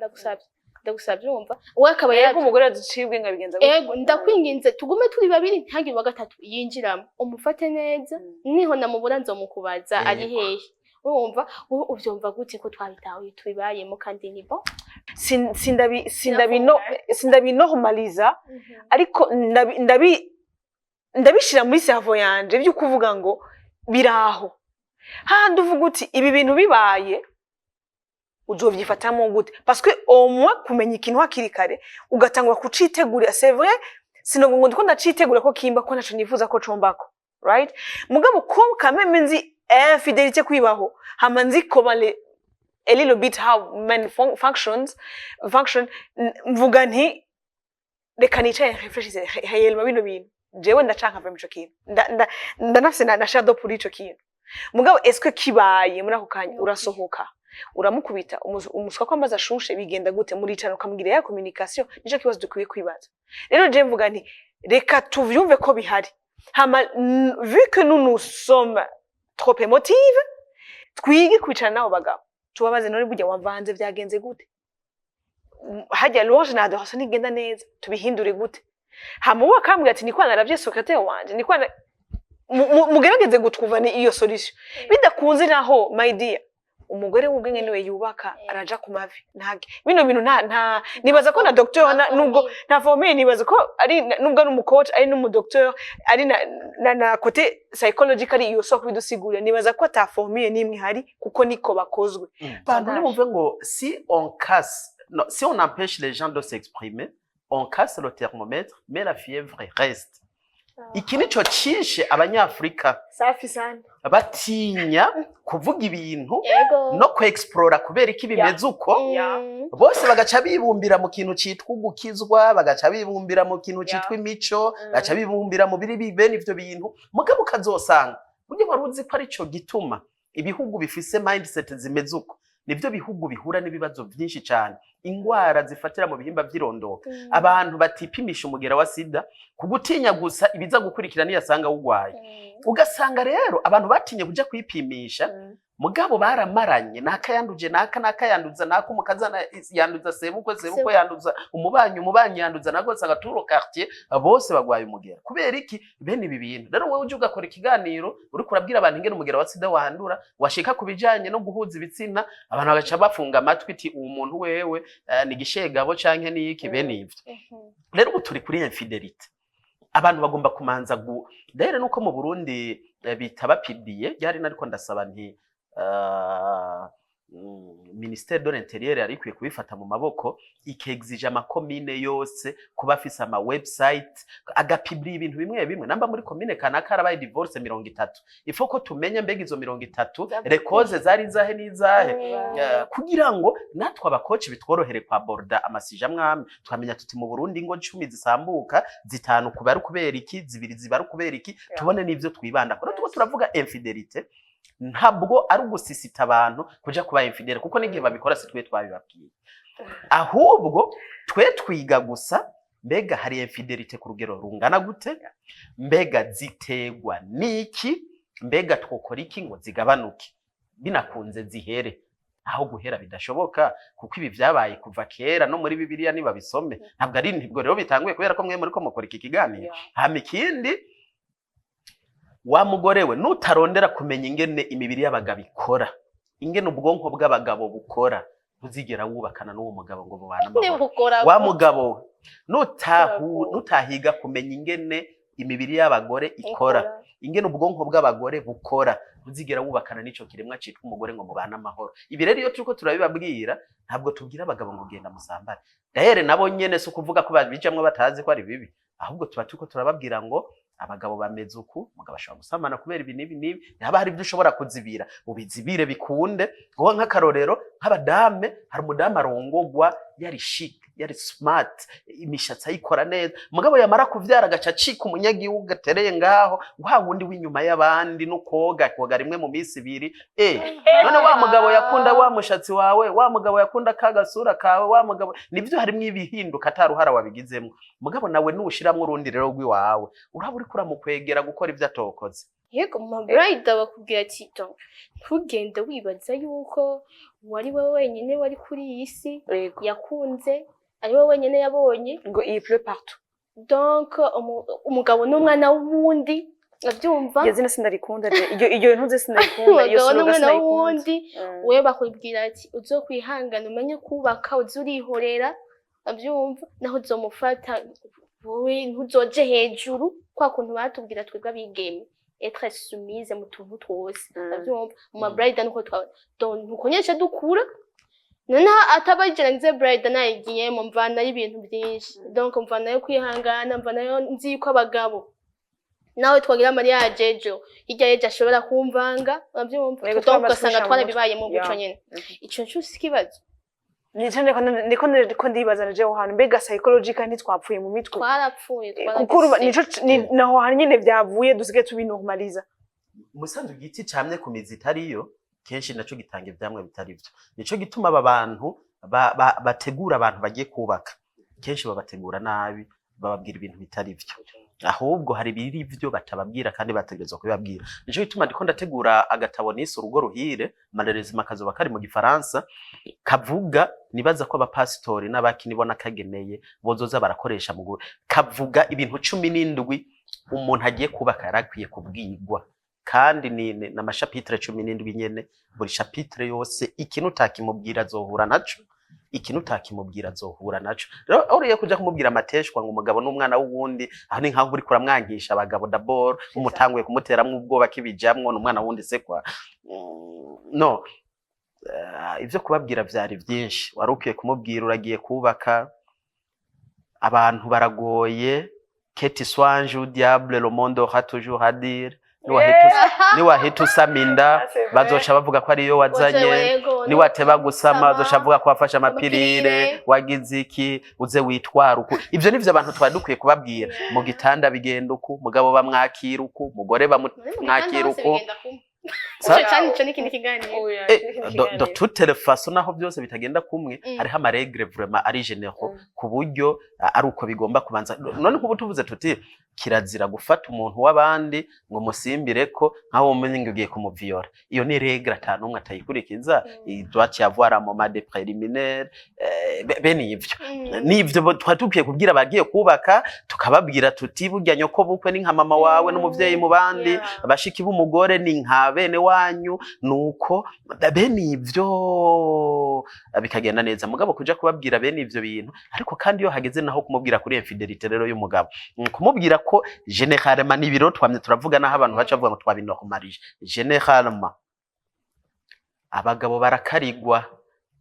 ndagusabye umva uwe akaba yego umugore aducibwe ngabigenza ego ndakwinginze tugume turi babiri ntagire wa gatatu yinjiramo umufate neza niho namubura nzomukubaza ari hehe urumva uvyumva gute ko twabitawe tubibayemo kandi ni bon sindabinohumaliza ariko ndabishira muri cerveau yanje byo kuvuga ngo biraho handi uvuga uti ibi bintu bibaye uzovyifatamo gute parce que au moins kumenya ikintu hakiri kare ugatangwa kucitegurira c'est vrai sinogo ngo ndiko ndacitegura ko kimba ko naco nifuza ko combako right mugabo ko kameme nzi fidelité kwibaho hama nzi comment a little bit how men function mvuga nti reka nicaye refreshize hayelma bino bintu jewe ndacanka vya mico kintu ndanafise na shadow pour ico kintu mugabo est-ce kibaye muri ako kanya urasohoka uramukubita umuswa ko amaza shushe bigenda gute muri cano kamubwira ya communication nico kibazo dukwiye kwibaza rero je mvuga nti reka tuvyumve ko bihari hama vu que nous sommes trop émotive twige kwicara nabo bagabo tubabaze none burya wamvanze vyagenze gute hajya loge na adoration nigenda neza tubihindure gute hama uwa kambwira ati nikwana ravye secrétaire wanje nikwana mugerageze gutwuvana iyo solution bidakunze naho my dear umugore w'ubwenge niwe yubaka araja ku mavi ntage bino bintu nta nibaza ko na docteur nubwo nta formé nibaza ko ari nubwo ari umucoach ari n'umudocteur ari na côté psychological iyo so kubidusigura nibaza ko ta formé nimwe hari kuko niko bakozwe bantu nimumve ngo si on empêche les gens de s'exprimer on casse le thermomètre mais la fièvre reste. Iki nico cishe abanyafrika safi sana batinya kuvuga ibintu no kuexplora kubera iki bimeze uko bose bagaca bibumbira mu kintu citwa gukizwa bagaca bibumbira mu kintu citwa imico bagaca bibumbira mu biri bene ivyo bintu mugabo kazosanga buryo baruzi ko ari cyo gituma ibihugu bifise mindset zimeze uko nivyo bihugu bihura n'ibibazo byinshi cyane ingwara zifatira mu bihimba vy'irondoka abantu batipimisha umugera wa sida kugutinya gusa ibiza gukurikira niyasanga wugwaye ugasanga rero abantu batinye kuja kwipimisha mugabo baramaranye nakayanduje nakayanduza nako mukazana yanduza sebukwe yanduza umubanyi yanduza nako sagaturo quartier bose bagwaye umugera kubera iki bene ibi bintu rero wewe uje ugakora ikiganiro uri kurabwira abantu ingene umugera wa sida wandura washika kubijanye no guhuza ibitsina abantu bagaca bafunga amatwi iti uwo muntu wewe ni gishegabo canke niki bene ivyo rero ubu turi kuri infidelity abantu bagomba kumanza rero nuko mu Burundi bitaba PDA byari nariko ndasaba nti Ministère de l'Intérieur yari kwiye kubifata mu maboko ikexige amakomine yose kuba afise ama website agapibli ibintu bimwe namba muri komine kanaka arabaye divorce 30 ifo ko tumenye mbega izo 30 rekoze zari zahe nizahe kugira ngo natwe abakoci bitworohere kwa borda amasija mwami twamenya tuti mu Burundi ingo 10 zisambuka zitanu kuba ari kubera iki zibiri ziba ari kubera iki tubone nivyo twibanda ko tuko turavuga infidelity ntabwo ari ugusisita abantu kuja kuba infidele kuko n'igihe babikora si twe twabibabwiye ahubwo twe twiga gusa mbega hari infidelity ku rugero rungana gute mbega zitegwa niki mbega twokora iki ngo zigabanuke binakunze zihere aho guhera bidashoboka kuko ibi vyabaye kuva kera no muri Bibiliya niba bisome ntabwo ari ntibwo rero bitanguye kubera ko mwe muri ko mukora iki kiganiro hama ikindi wa mugore we nutarondera kumenya ingene imibiri y'abagabo ikora ingene ubwonko bw'abagabo bukora ntuzigera wubakana n'uwo mugabo ngo bubana amahoro wa mugabo nutahiga kumenya ingene imibiri y'abagore ikora ingene ubwonko bw'abagore bukora ntuzigera wubakana n'ico kiremwa citwa umugore ngo mubana amahoro ibi rero iyo turiko turabibabwira ntabwo tubwira abagabo ngo genda musambare dahere nabo nyene se kuvuga ko babijamwe batazi ko ari bibi ahubwo tuba turiko turababwira ngo abagabo bameze uku mugabo ashobora gusamana kubera ibi nibi haba hari ibyo ushobora kuzibira ubizibire bikunde ngo nk'akarorero nk'abadame hari umudame arongogwa yari chic yari smart imishatsi ayikora neza mugabo yamara kuvyara agaca cika umunyagihugu gatereye ngaho wa wundi w'inyuma y'abandi no koga rimwe mu minsi ibiri none wa mugabo yakunda wa mushatsi wawe wa mugabo yakunda kagasura kawe wa mugabo nivyo harimwe ibihinduka ataruhara wabigizemo mugabo nawe nushiramwe urundi rero rw'iwawe uraburi kuramukwegera gukora ivyo atokoze yego mabride bakubwira ati ntugende wibaza yuko wari we wenyine wari kuri iyi si yakunze ari we wenyine yabonye ngo il pleut partout donc umugabo n'umwana w'undi abyumva yazina sindarikunda iyo ntuze sindarikunda iyo slogan sindarikunda we bakubwira ati uzokwihangana umenye kubaka uzurihorera abyumva naho uzomufata wowe ntuzoje hejuru kwa kuntu batubwira twebwe abigeme être soumise mu tuntu twose abyumva mu mabride nuko ntukonyesha dukura noneho atabageranize bride nayigiye mu mvana y'ibintu byinshi donc mvana yo kwihangana mvana yo nzi ko abagabo nawe twagira mariage ejo hirya yeje ashobora kumvanga abyumva donc ugasanga twarabibaye mu buco nyene ico cyose kibazo niko ndibaza naje aho hantu mbega psychological ntitwapfuye mu mitwe twarapfuye kuko nico naho hantu nyene byavuye dusige tubinormaliza musanzu giti camye ku mizi itariyo kenshi naco gitanga ivyamwe bitari byo nico gituma aba bantu bategura abantu bagiye kubaka kenshi babategura nabi bababwira ibintu bitari byo ahubwo hari biri byo batababwira kandi bategerezwa kubibabwira nico gituma ndiko ndategura agatabo nise urugo ruhire malheureusement kazoba kari mu gifaransa kavuga nibaza ko abapasitori n'abakini bona kageneye bozoza barakoresha mu kavuga ibintu 17 umuntu agiye kubaka yarakwiye kubwirwa kandi ni n'amashapitre 17 nyene buri chapitre yose ikintu utakimubwira azohura naco ikintu utakimubwira azohura naco rero uriye kuja kumubwira amateshwa ngo umugabo n'umwana w'uwundi aho ni nkaho uri kuramwangisha abagabo d'abord umutanguye kumuteramwe ubwoba kibijamwo n'umwana wundi sekwa no ivyo kubabwira vyari byinshi warukiye kumubwira uragiye kubaka abantu baragoye keti soange ou diable le monde aura toujours à dire niwahita usaminda bazoca bavuga ko ariyo wazanye niwateba gusama bazoca bavuga ko wafashe amapirire wagize iki uze witwara uku ivyo nivyo abantu twadukwiye kubabwira mu gitanda bigenda uku mugabo bamwakira uku mugore bamwakira uku cyane cyane ikindi kiganiro de toute façon naho byose bitagenda kumwe hariho amaregre vraiment ari généraux ku buryo ari uko bigomba kubanza none nk'ubu tuvuze tuti kirazira gufata umuntu w'abandi ngo musimbire ko nkaho umenye ngo ugiye kumuviola iyo ni regre atanu umwe atayikurikiza il doit y avoir un moment de préliminaire bene ivyo nivyo twatukiye kubwira abagiye kubaka tukababwira tuti burya nyoko bukwe ni nka mama wawe n'umuvyeyi mu bandi abashiki b'umugore ni nka bene wanyu nuko bene ivyo bikagenda neza mugabo kuja kubabwira bene ivyo bintu ariko kandi iyo hageze naho kumubwira kuri infidelité rero y'umugabo kumubwira ko généralement nibiro twamye turavuga naho abantu baca bavuga ngo twabinomarije généralement abagabo barakarigwa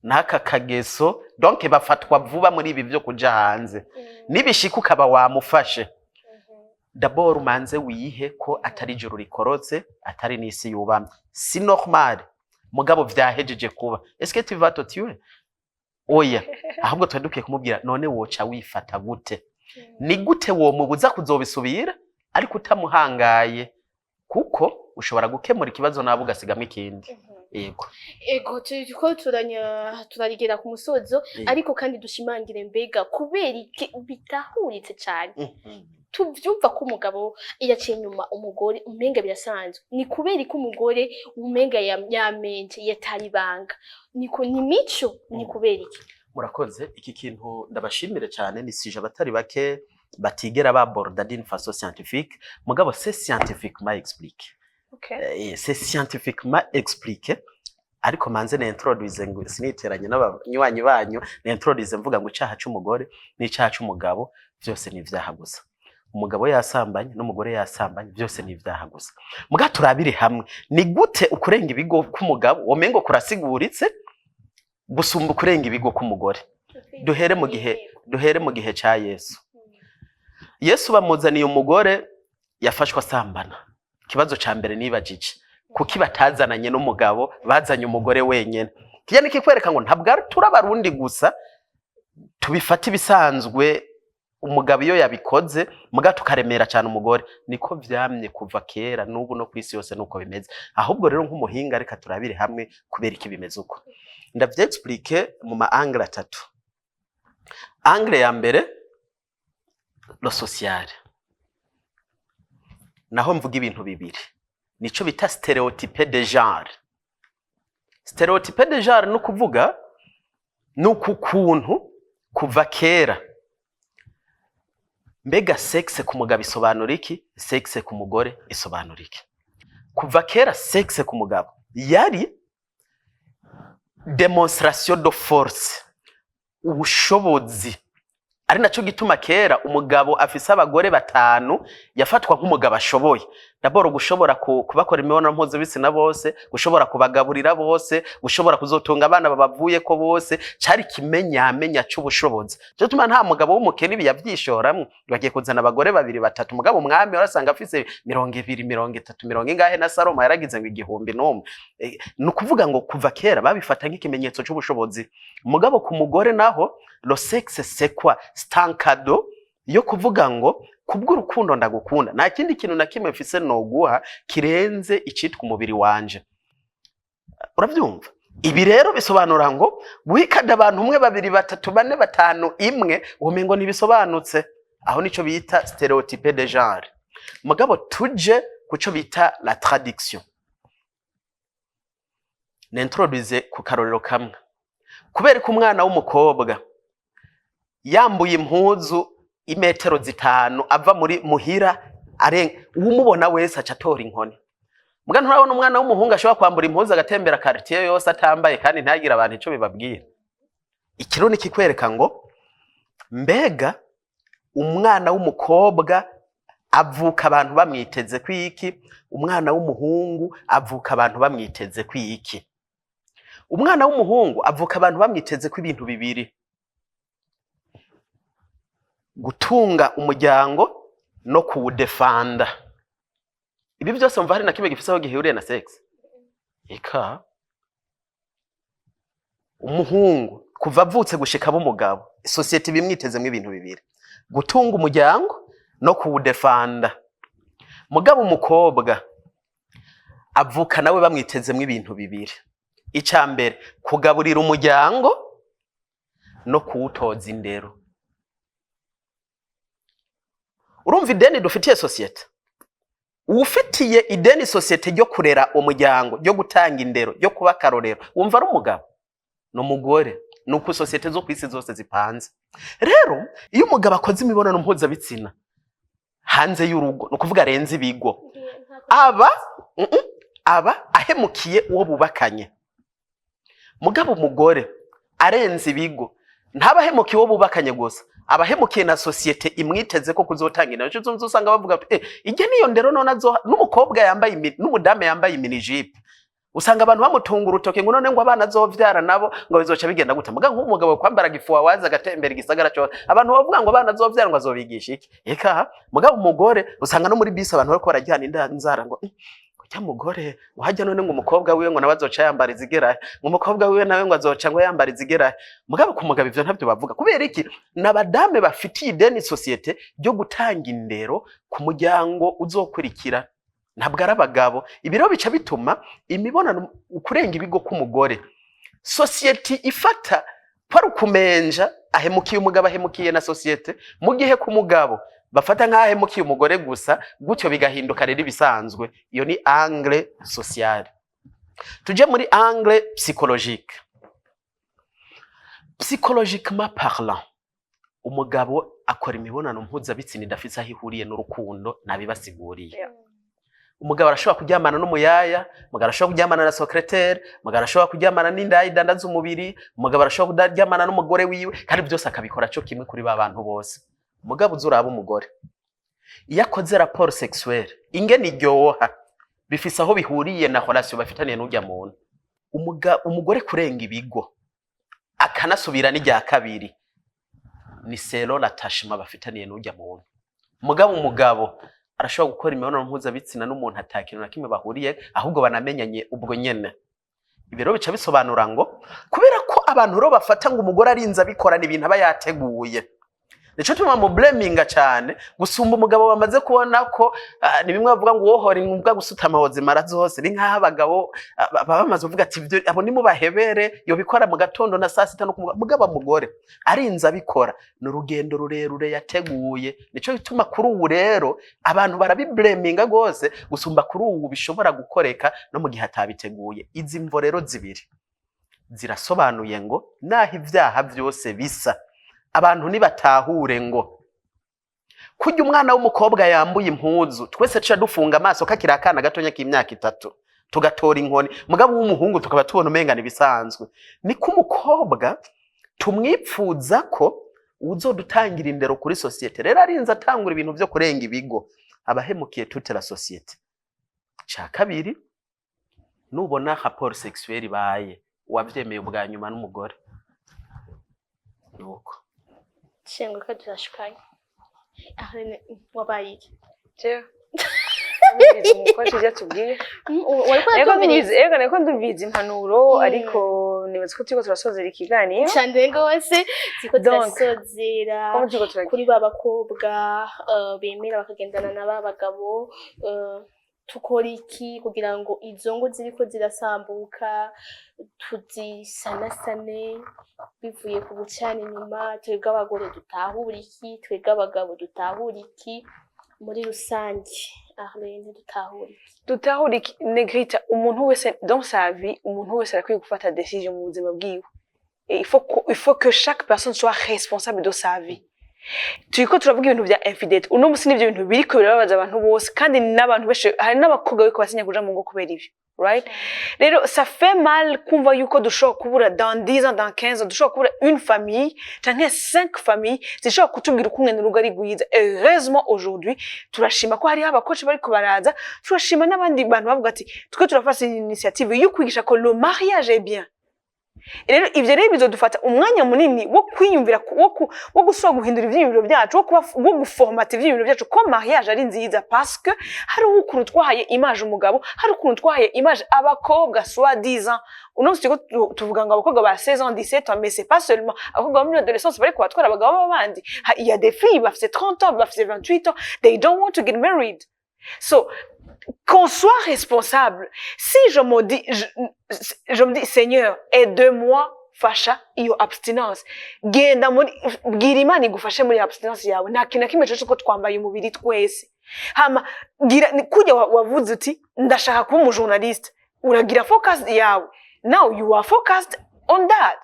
naka kageso donc bafatwa vuba muri ibi byo kuja hanze nibishika ukaba wamufashe d'abord umanze wihe ko atari juru rikorotse atari nisi yubamye si normal mugabo vyahejeje kuba est-ce que tu vas te tuer oya ahubwo twadukiye kumubwira none woca wifata gute ni gute wo mubuza kuzobisubira ariko utamuhangaye kuko ushobora gukemura ikibazo nabo ugasigamo ikindi ego turiko turarigera ku musozo ariko kandi dushimangire mbega kubera bitahuritse cyane tuvyumva ko umugabo yaciye nyuma umugore umenga birasanzwe ni kubera ko umugore umenga yamenje yataribanga niko ni mico ni kubera iki murakoze iki kintu ndabashimire cyane nisije abatari bake batigera baborda d'une façon scientifique mugabo c'est scientifiquement expliqué c'est scientifiquement expliqué ariko manze na introduce ngo siniteranye n'abanywanyi banyu na introduce mvuga ngo icaha cy'umugore n'icaha cy'umugabo byose ni vyaha gusa umugabo yasambanye n'umugore yasambanye byose ni vyaha gusa muga turabire hamwe ni gute ukurenga ibigo k'umugabo womengo kurasiguritse gusumba kurenga ibigo k'umugore duhere mu gihe ca Yesu bamuzaniye umugore yafashwe asambana kibazo ca mbere nibajije kuki batazananye n'umugabo bazanye umugore wenyene kiya nikikwereka ngo ntabwo turabarundi gusa tubifata ibisanzwe umugabo iyo yabikoze muga tukaremera cyane umugore niko vyamye kuva kera n'ubu no kwisi yose nuko bimeze ahubwo rero nk'umuhinga reka turabire hamwe kubera iki bimeze uko ndavyexplique mu ma angle atatu angle ya mbere lo social naho mvuga ibintu bibiri nico bita stéréotype de genre stéréotype de genre no kuvuga nuko kuntu kuva kera mbega sexe ku mugabo isobanura iki sexe ku mugore isobanura iki kuva kera sexe ku mugabo yari demonstration de force ubushobozi ari naco gituma kera umugabo afise abagore batanu yafatwa nk'umugabo ashoboye daboro gushobora kubakora imibonano mpuzabitsina bose gushobora kubagaburira bose gushobora kuzotunga abana babavuye ko bose cari kimenyamenya c'ubushobozi cyo tuma nta mugabo w'umukene biyavyishoramwe bagiye kuzana abagore babiri batatu mugabo umwami warasanga afise 200 30 40 ingahe na Salomo yaragize ngo 1,000 no kuvuga ngo kuva kera babifata nk'ikimenyetso c'ubushobozi mugabo ku mugore naho lo sexe c'est quoi c'est un cadeau yo kuvuga ngo kubw'urukundo ndagukunda nta kindi kintu na kimwe mfise noguha kirenze icitwa umubiri wanje uravyumva ibi rero bisobanura ngo guhikada abantu umwe babiri batatu bane batanu imwe umengo ntibisobanutse aho nico bita stéréotype de genre mugabo tuje kuco bita la traduction n'introduise ku karorero kamwe kubera ko umwana w'umukobwa yambuye impuzu imetero 5 ava muri muhira umubona wese acatora inkoni muga nturabona umwana w'umuhungu ashobora kwambura impuzu agatembera quartier yose atambaye kandi ntagira abantu ico bibabwira ikironi kikwereka ngo mbega umwana w'umukobwa avuka abantu bamwiteze kwiki umwana w'umuhungu avuka abantu bamwiteze kwiki umwana w'umuhungu avuka abantu bamwiteze ko ibintu bibiri gutunga umuryango no kuwudefanda ibi byose mva hari na kimwe gifise aho gihuriye na sex eka umuhungu kuva avutse gushika b'umugabo society bimwitezemo ibintu bibiri gutunga umuryango no kuwudefanda mugabo umukobwa avuka nawe bamwitezemwo ibintu bibiri. Icya mbere kugaburira umuryango no kuwutoza indero. Urumva ideni dufitiye societe, ufitiye ideni societe ryo kurera umuryango, ryo gutanga indero, ryo kuba karorero, wumva ari umugabo n'umugore, nuko societe zo kwisi zose zipanze. Rero iyo umugabo akoze imibonano mpuzabitsina hanze y'urugo, no kuvuga arenze ibigo, aba ahemukiye uwo bubakanye. Mugabo umugore arenze ibigo ntaba ahemukiye uwo bubakanye gusa, abahemukiye na societe imwiteze ko kuzotanga indero. Cyo uzosanga bavuga ije niyo ndero none n'umukobwa yambaye n'umudame yambaye minijipe, usanga abantu bamutunga urutoke ngo none ngo abana azovyara nabo ngo bizoca bigenda gute. Muga nk'umugabo kwambara gifuwa waza agatembera igisagara cyo abantu bavuga ngo abana azovyara ngo azobigisha iki. Eka mugabo umugore usanga no muri bisi abantu bariko barajyana indanzara ngo kujya mugore uhajya none ngo umukobwa wiwe ngo nabazoca yambara izigerahe, ngo umukobwa wiwe nawe ngo azoca ngo yambara izigerahe. Mugabo ku mugabo ivyo ntabyo bavuga. Kubera iki? N'abadame bafitiye ideni societe ryo gutanga indero ku muryango uzokurikira, ntabwo ari abagabo. Ibiro bica bituma imibonano ukurenga ibigo k'umugore societe ifata paru kumenja ahemukiye umugabo ahemukiye na societe, mu gihe ku mugabo bafata nk'ahemukiye umugore gusa, gutyo bigahinduka rero ibisanzwe. Iyo ni angle sociale. Tuje muri angle psychologique. Psychologiquement parlant, umugabo akora imibonano mpuzabitsina idafise aho ihuriye n'urukundo, nabibasiguriye. Umugabo arashobora kuryamana n'umuyaya, umugabo arashobora kuryamana na secrétaire, umugabo arashobora kuryamana n'indayi idandaza umubiri, umugabo arashobora kuryamana n'umugore wiwe, kandi byose akabikora cyo kimwe kuri ba bantu bose. Umugabo uzuraba umugore iyo akoze rapport sexuelle ingene iryoha bifise aho bihuriye na relation bafitaniye n'ujya muntu. Umugore kurenga ibigo akanasubira n'ijya kabiri ni selo l'attachement bafitaniye n'ujya muntu. Umugabo arashobora gukora imibonano mpuzabitsina n'umuntu atakintu na kimwe bahuriye, ahubwo banamenyanye ubwo nyene. Ibiro bica bisobanura ngo kubera ko abantu ro bafata ngo umugore arinza bikorana ibintu aba yateguye, nico tuma mu blaminga cyane gusumba umugabo bamaze kubona ko ni bimwe bavuga ngo wohora imbwa gusutama hozimara zose. Ni nkaho abagabo bamaze kuvuga ati ibyo abo ni mu bahebere yo bikora mu gatondo na saa sita no kumugabo mugore arinza bikora n'urugendo rurerure yateguye. Nico bituma kuri ubu rero abantu barabiblaminga gose gusumba kuri ubu bishobora gukoreka no mu gihe atabiteguye. Izi mvo rero zibiri zirasobanuye ngo naho ivyaha byose bisa, abantu nibatahure ngo kujya umwana w'umukobwa yambuye impuzu twese tuca dufunga amaso kakira akana gatonya k'imyaka 3 tugatora inkoni, mugabo w'umuhungu tukaba tubona umengana bisanzwe. Ni ku mukobwa tumwipfuza ko uzodutangira indero kuri societe. Rero arinza atangura ibintu byo kurenga ibigo, abahemukiye toute la societe. Ca kabiri, nubona rapport sexuelle baye wavyemeye ubwa nyuma n'umugore nuko Shengo ko turashikanye. Ahene wabaye iki? Je. Umukozi yatubwiye. Ego ndubizi impanuro ariko nibaze ko turiko turasozera ikiganiro. Cyane gose ziko turasozera kuri babakobwa bemera bakagendana na babagabo. Tukora iki kugira ngo izo ngo ziriko zirasambuka tuzisanasane bivuye ku bucana inyuma? Twebwe abagore dutahura iki, twebwe abagabo dutahura iki muri rusange? Arlene dutahura iki? Negrita, umuntu wese dans sa vie, umuntu wese arakwiye gufata decision mu buzima bwiwe. Il faut que chaque personne soit responsable de sa vie. Turiko turavuga ibintu bya infidelity, uno musi n'ibyo bintu biriko birababaza abantu bose, kandi n'abantu beshe hari n'abakobwa biko basinya kuja mu ngo kubera ibyo, right? Rero ça fait mal kumva yuko dushobora kubura dans 10 ans, dans 15 ans, dushobora kubura une famille, canke 5 familles zishobora kutubwira ukuntu n'urugo ari gwiza. Heureusement aujourd'hui turashima ko hari abakoci bariko baraza, turashima n'abandi bantu bavuga ati twe turafasa initiative yo kwigisha ko le mariage est bien. Rero ivyo rero bizodufata umwanya munini wo kwiyumvira wo gusubira guhindura ivyiyumviro byacu, wo guformata ivyiyumviro byacu ko mariage ari nziza, parce que hari ukuntu twahaye image umugabo, hari ukuntu twahaye image abakobwa soit 10 ans. Uno siko tuvuga ngo abakobwa ba 16 ans 17 ans, mais c'est pas seulement abakobwa muri adolescence bari kubatwara abagabo babandi. Il y a des filles bafite 30 ans, bafite 28 ans, they don't want to get married. So qu'on soit responsable. Si je me dis Seigneur, aide-moi fasha iyo abstinence, genda muri bwira Imana igufashe muri abstinence yawe, nta kintu kimwe cyo ko twambaye umubiri twese. Hama kujya wavuze uti ndashaka kuba umujournaliste, uragira focus yawe, now you are focused on that.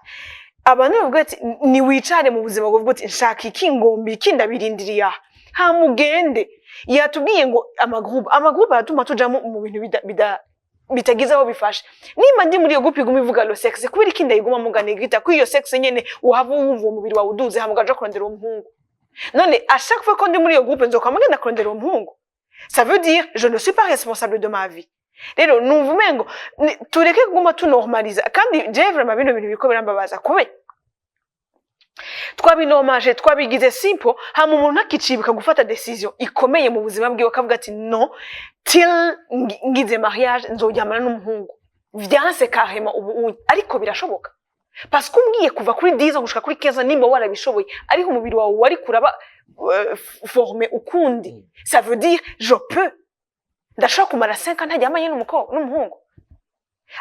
Abantu bavuga ati ni wicare mu buzima bwo uti nshaka iki ngombi iki ndabirindiriye aha, ha mugende. Yatubwiye ngo amagroupe aratuma tuja mu bintu bitagize aho bifashe. Nimba ndi muri yo groupe iguma ivuga lo sexe, kubera iki ndayiguma mugane gita ko iyo sexe nyene uhava wumva umubiri wawe uduze hamugaje kurondera umuhungu. None à chaque fois qu'on dit muri yo groupe nzoka mugenda kurondera umuhungu, ça veut dire je ne suis pas responsable de ma vie. Rero numva ngo tureke kuguma tunormaliza, kandi je vraiment bino bintu biko birambabaza kube twabinomaje twabigize simple, hama umuntu akicibuka gufata decision ikomeye mu buzima bwiwe akavuga ati no till ngize mariage nzoryamana n'umuhungu, vyanse carrément ubu, ariko birashoboka parce que umbwiye kuva kuri 10 gushika kuri 15 nimba warabishoboye, ariko umubiri wawe wari kuraba formé ukundi, ça veut dire je peux ndashaka kumara 5 ans ntajyamanye n'umuhungu.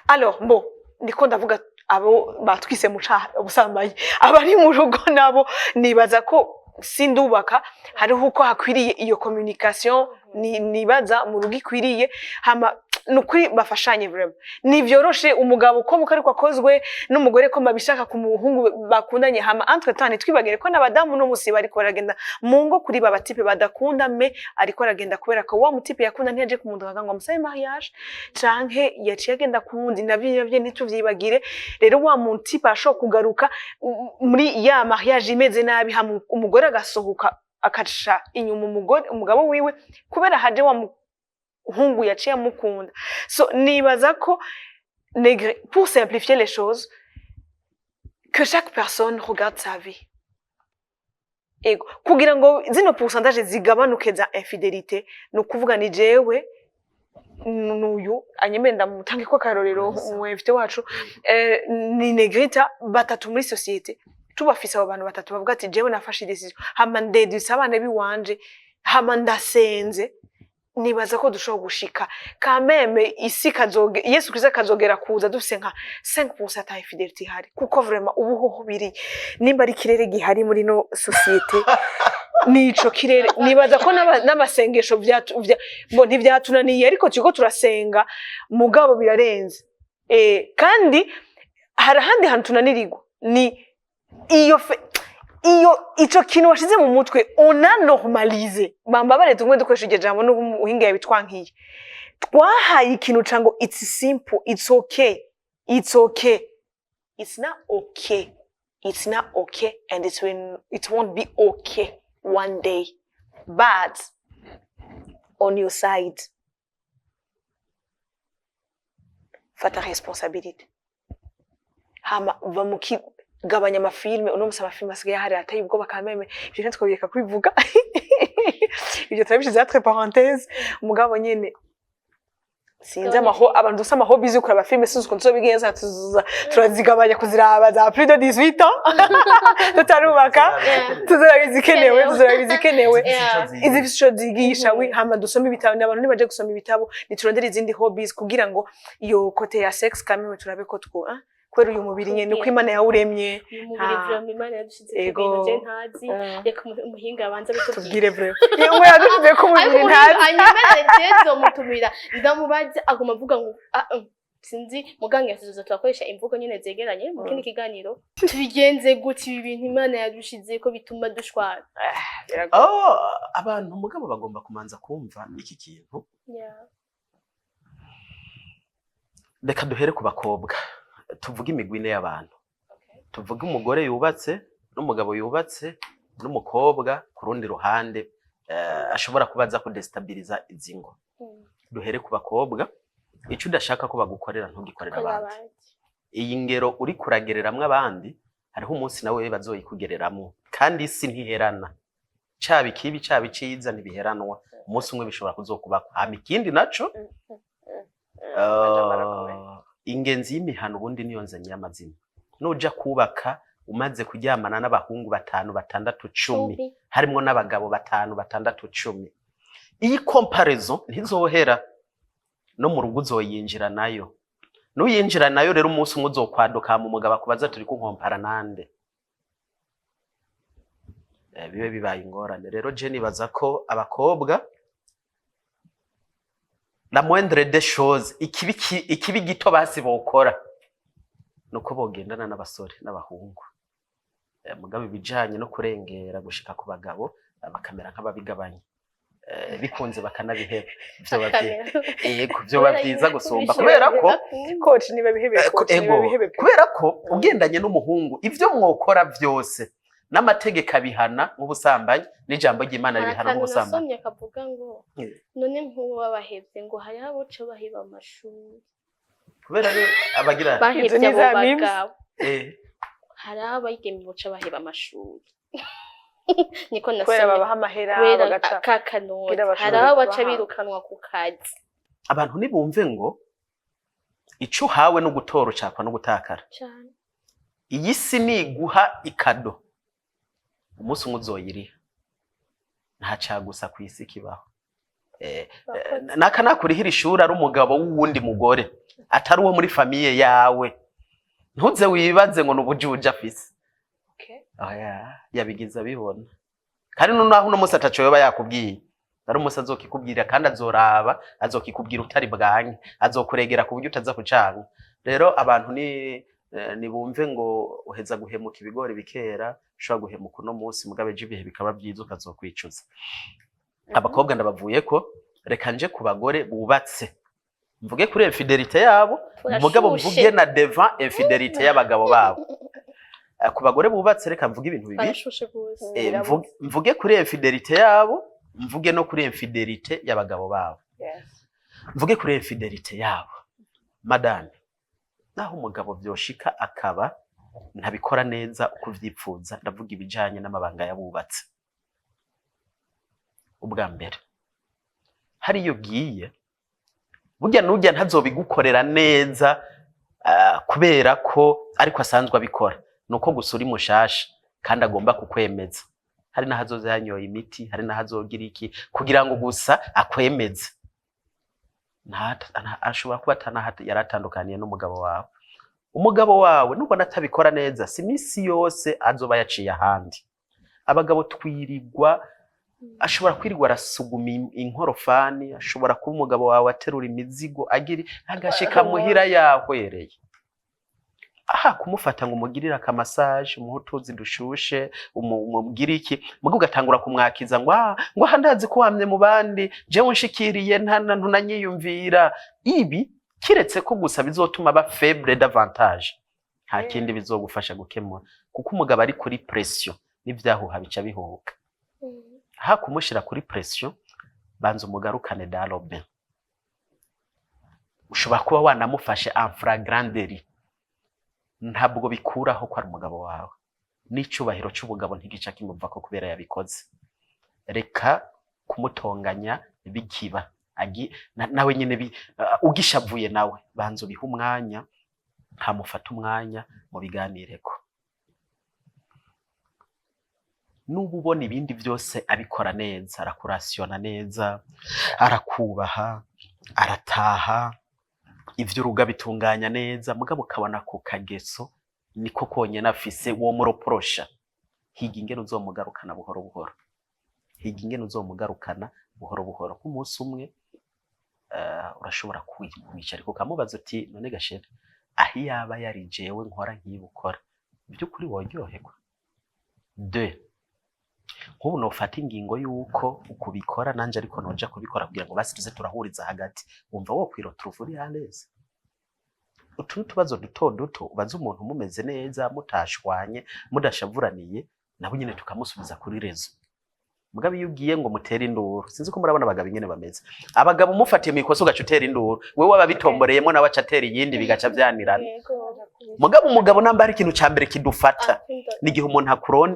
Alors bon, ndiko ndavuga abo batwise mu ubusambaye, abari mu rugo nabo nibaza ko sindubaka hariho uko hakwiriye iyo communication, nibaza mu rugo ikwiriye, hama nukuri bafashanye vraiment. Nivyoroshe umugabo ko muko ariko akozwe n'umugore ko babishaka ku muhungu bakundanye, hama entre temps twibagire ko n'abadamu no musi bari koragenda mu ngo kuri baba type badakunda me ariko aragenda kubera ko wa mutipe yakunda ntiyaje kumundanga ngo amusabe mariage canke yaciye agenda kundi, navyo ntituvyibagire. Rero wa mutipe asho kugaruka muri ya mariage imeze nabi, hama umugore agasohoka akaca inyuma umugabo wiwe kubera haje wa hungu yaciye amukunda. So nibaza ko pour simplifier les choses, que chaque personne regarde sa vie. Ego kugira ngo zino pourcentage zigabanuke za infidelité, no kuvuga ni jewe nuyu anyemenda mutange ko karorero mwefite wacu ni Negrita batatu muri société, tubafise abo bantu batatu bavuga ati jewe nafashe decision, hama ndeduse abana biwanje, hama ndasenze. Nibaza ko dushobora gushika quand même isi kazoge Yesu Kristo kazogera kuza dufise nka 5% ta fidelity hari, kuko vraiment ubuhoho biri nimba ari kirere gihari muri no societe nico kirere. Nibaza ko n'amasengesho bo ntivyatunaniye, ariko kigo turasenga mugabo birarenze. Kandi hari handi hantu tunanirirwa ni iyo ico kintu washize mu mutwe ona normalize. Bambabare tumwe dukoresheje jambo n'ubuhinga yabitwankiye, twahaye ikintu cango it's simple, it's okay, it's okay. It's not okay, it's not okay, and it won't be okay one day. But on your side, fata responsabilité. Hama vamuki gabanya amafilme, uno musaba filme asigaye hari ataye ubwo bakameme, ibyo ntitwabika kwivuga. Ibyo turabishize entre parenthèse, umugabo nyene sinzi abantu dusama hobbies ukura abafilme sinzi ko nzobigenza turazigabanya kuziraba za plus de 18 ans tutarubaka, tuzarabizikenewe izi bisho zigisha wi hama dusoma ibitabo, n'abantu nibaje gusoma ibitabo niturondera izindi hobbies kugira ngo iyo kote ya sex kameme turabe ko two kwera uyu mubiri nyene uko Imana yawuremye. Umubiri vraiment Imana yadushize ku bintu je ntazi, reka umuhinga abanza bitubwire vraiment yewe yadushize ku mubiri ntazi. Anyemere jezo mutumira ndamubaze aguma avuga ngo sinzi muganga yasuzuza twakoresha imvugo nyene zegeranye mu kindi kiganiro, tubigenze gute ibi bintu Imana yadushize ko bituma dushwana. Abantu mugabo bagomba kumanza kumva iki kintu. Reka duhere ku bakobwa, tuvuga imigwine y'abantu. Tuvuga umugore yubatse n'umugabo yubatse n'umukobwa ku rundi ruhande ashobora kubaza ku destabiliza izingo. Duhere ku bakobwa, icyo udashaka ko bagukorera ntugikorera abandi. Iyi ngero uri kuragereramwe abandi hariho umunsi nawe bazoyikugereramwe, kandi isi ntiherana. Cyabi kibi cyabi ciza ntibiheranwa, umunsi umwe bishobora kuzokuba ikindi naco. Ingenzi y'imihano ubundi niyo nzanye y'amazina. Nuja kubaka umaze kuryamana n'abahungu 5, 6, 10, harimo n'abagabo 5, 6, 10, iyi comparison ntizohera. no mu rugo uzoyinjira nayo. Nuyinjira nayo rero umunsi umwe uzokwaduka mu mugabo akubaza turi kunkompara nande. Bibe bibaye ingorane. Rero je nibaza ko abakobwa la moindre des choses ikibi gito basi bokora nuko bogendana n'abasore n'abahungu. Mugabo ibijanye no kurengera gushika ku bagabo bakamera nk'ababigabanya. Bikunze bakanabiheba byo bavyiza gusumba kubera ko coach niba bihebe kubera ko ugendanye n'umuhungu ivyo mwokora byose n'amategeko abihana nk'ubusambanyi n'ijambo ry'Imana ribihana nk'ubusambanyi. Nasomye kavuga ngo none nk'ubu babahevye ngo hari abo cyo bahiba amashuri kubera abagira bahevye abo bagabo hari abayigeme boca bahiba amashuri niko nasomye kubera babaha amahera bagaca kakanora hari abo baca birukanwa ku kazi. Abantu nibumve ngo ico hawe no gutora ucakwa no gutakara cyane. Iyi si niguha ikado umunsi umwe uzoyiriha nta cagusa ku isi kibaho. Nakanakurihira ishuri ari umugabo w'uwundi mugore atari uwo muri famiye yawe ntuze wibaze ngo n'ubujuje afise. Yabigiza bibona kandi nonaho uno munsi ataco yoba yakubwiye ari umunsi azokikubwira kandi azoraba azokikubwira utari bwange azokuregera ku buryo utaza kucanga. Rero abantu ni bumve ngo uheza guhemuka ibigori bikera ushobora guhemuka uno munsi mugabe ibihe bikaba byiza ukazokwicuza. Abakobwa ndabavuye ko reka nje ku bagore bubatse mvuge kuri infidelité yabo mugabo mvuge na devant infidelité y'abagabo babo. Ku bagore bubatse reka mvuge ibintu bibiri mvuge kuri infidelité yabo mvuge no kuri infidelité y'abagabo babo. Mvuge kuri infidelité yabo madame naho umugabo byoshika akaba ntabikora neza uko vyipfuza ndavuga ibijanye n'amabanga yabubatse. Ubwa mbere hari iyo giye burya nujya ntazobigukorera neza kubera ko ariko asanzwe abikora nuko gusura mushasha kandi agomba kukwemeza. Hari nahazoza yanyoye imiti hari nahazogira iki kugira ngo gusa akwemeze. Ashobora kuba yaratandukaniye n'umugabo wawe. Umugabo wawe nubona atabikora neza si misi yose azoba yaciye ahandi. Abagabo twirirwa ashobora kwirirwa arasuguma inkorofani ashobora kuba umugabo wawe aterura imizigo agiri agashika muhira yahwereye. Aha kumufata ngo umugirira ka massage umutuzi dushushe umubwire iki mugo gatangura kumwakiza ngo handazi ko wamye mu bandi jewe nshikiriye ntunanyiyumvira. Ibi kiretse ko gusa bizotuma ba faible davantage nta kindi bizogufasha gukemura kuko umugabo ari kuri pression n'ivyahuha bica bihuka. Aha kumushira kuri pression banza umugarukane dalobe ushobora kuba wanamufashe en flagrant délit ntabwo bikuraho ko ari umugabo wawe n'icubahiro cy'ubugabo ntigica kimuva ko kubera yabikoze. Reka kumutonganya bikiba nawe nyene ugishavuye nawe banzo biha umwanya ntamufata umwanya mu biganireko. Nubu ubona ibindi byose abikora neza arakurasiona neza arakubaha arataha ivyo uruga bitunganya neza mugabo ukabona ku kageso niko konyene afise wo muroporosha. Higa ingene uzomugarukana buhoro buhoro higa ingene uzomugarukana buhoro buhoro. Umunsi umwe urashobora kwicara ukamubaza uti none gashere ahi yaba yari jewe nkora nkibukora by'ukuri woryoherwa. 2 nk'ubu nofata ingingo yuko ukubikora nanje ariko noja kubikora kugira ngo basi tuze turahuriza hagati wumva wo kwirotruva uri haneze. Utu tubazo duto ubaza umuntu mumeze neza mutashwanye mudashavuraniye nabo nyene tukamusubiza kuri rezo. Mugabe yugiye ngo mutere induru sinzi ko murabona abagabo nyene bameze. Abagabo mufatiye mikoso ugacutera induru wewe wababitomboreyemo nawe acatera yindi bigaca byanirana. Mugabe umugabo nambara ikintu cyambere kidufata nigihe umuntu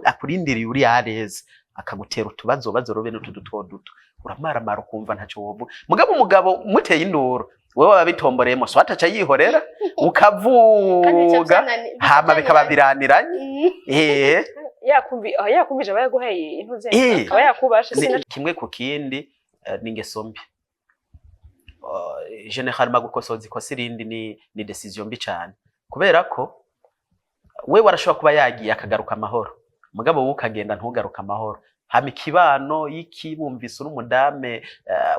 akurindiriye uri yareze akagutera utubazo bazorobe n'utuduto duto uramara mara kumva ntaco wobu. Mugabe umugabo muteye induru wewe wababitomboreyemo so ataca yihorera ukavuga hama bikaba biraniranye. yakumvije abayaguhaye intuze akaba yakubasha kimwe ku kindi n'ingeso mbi. general gukosoza ikosa irindi ni decision mbi cyane, kubera ko we warashobora kuba yagiye akagaruka amahoro, mugabo wowe ukagenda ntugaruka amahoro, hama ikibano y'ikibumvise uri umudame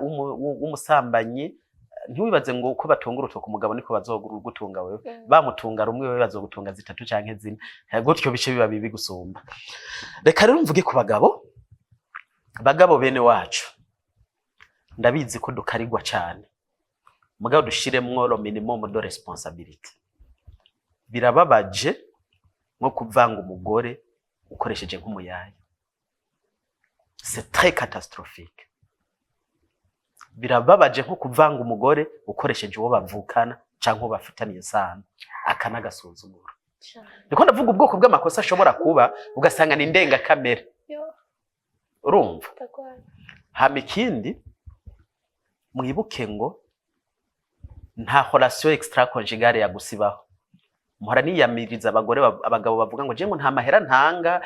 w'umusambanyi, ntiwibaze ngo uko batunga urutoke umugabo niko bazogutunga wewe, bamutunga rumwe wewe bazogutunga zitatu canke zine, gutyo bice biba bibi gusumba. Reka rero mvuge ku bagabo bene wacu, ndabizi ko dukarigwa cyane, mugabo dushiremwo lo minimum de responsabilité. Birababaje nko kuvanga umugore ukoresheje nk'umuyaya, c'est très catastrophique. Birababaje nko kuvanga umugore ukoresheje uwo bavukana canke uwo bafitaniye isano, akanagasuzugura. Niko ndavuga ubwoko bw'amakosa ashobora kuba ugasanga ni ndenga kamere, urumva? Hama ikindi mwibuke ngo nta relation extra-conjugale yagusibaho. Muhora niyamiriza abagabo bavuga ngo je ngo nta mahera ntanga,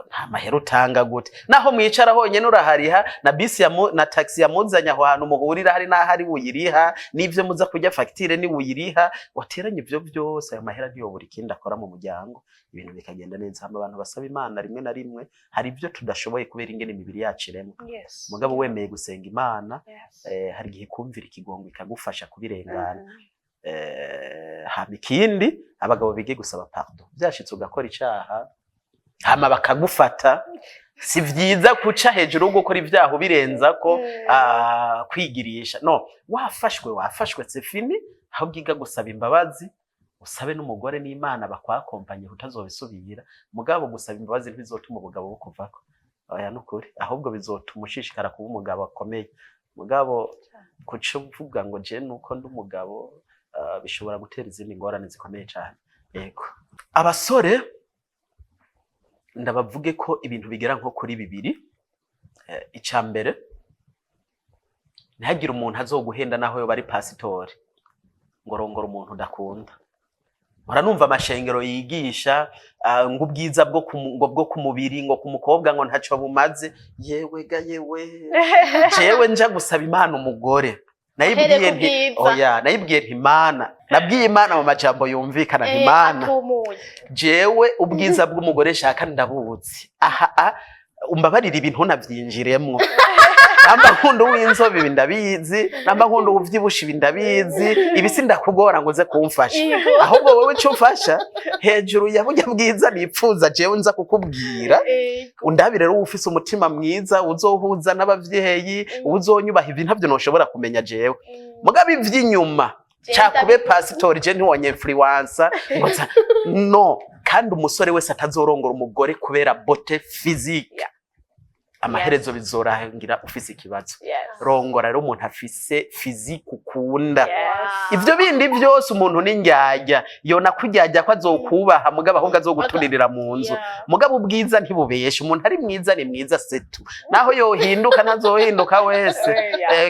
nta mahera utanga gute, naho mwicara honyene urahariha na bisi na taxi yamuzanya aho hantu muhurira hari naho ari buyiriha, n'ivyo muza kurya facture ni buyiriha, wateranye ivyo byose ayo mahera niyo buri kindi akora mu muryango, ibintu bikagenda neza. Hama abantu basaba Imana rimwe na rimwe hari ivyo tudashoboye kubera ingene imibiri yacu iremwa, mugabo wemeye gusenga Imana, hari igihe kumvira ikigongo ikagufasha kubirengana. Hama ikindi abagabo bige gusaba pardon, byashitse ugakora icaha hama bakagufata, si vyiza kuca hejuru yo gukora ivyaho birenza ko kwigirisha. No, wafashwe c'est fini, aho giga gusaba imbabazi, usabe n'umugore n'Imana bakwakompanye utazobisubira, mugabo gusaba imbabazi ntibizotuma ubugabo bukuvako, oya nukuri, ahubwo bizotuma ushishikara kuba umugabo akomeye. Mugabo kuca uvuga ngo je nuko ndi umugabo bishobora gutera izindi ngorane zikomeye cyane. Yego, abasore ndabavuge ko ibintu bigera nko kuri bibiri. Icambere, ntihagire umuntu azoguhenda naho yo bari pasitori ngo rongora umuntu udakunda. Mpora numva amashengero yigisha ngo ubwiza bwo kumubiri ngo kumukobwa ngo ntaco bumaze. Yewe ga yewe, jewe nja gusaba Imana umugore, nayibwiye nti Imana, nabwiye Imana mu majambo yumvikana nti Imana, jewe ubwiza bw'umugore shaka ndabuzi, umbabarira ibintu navyinjiremwo. Namba nkunda w'inzobe ndabizi, namba nkunda uvyibusha ndabizi, ibisi ndakugora ngo ze kumfasha, ahubwo wowe cyo mfasha hejuru ya burya bwiza nipfuza jewe nza kukubwira. Undabire rero ufise umutima mwiza, uzohuza n'abavyeyi, uzonyubaha ibi ntavyo noshobora kumenya jewe, mugabe ivy'inyuma cyakube pasitori je ntiwonye influencer no. Kandi umusore wese atazorongora umugore kubera beauté physique, amaherezo bizorangira ufise ikibazo. Rongora rero umuntu afise physique ukunda. Ivyo bindi byose umuntu n'indyarya yona kuryarya ko azokubaha, mugabo ahubwo azoguturirira mu nzu. Mugabo ubwiza ntibubeshe, umuntu ari mwiza ni mwiza setu, naho yohinduka ntazohinduka wese.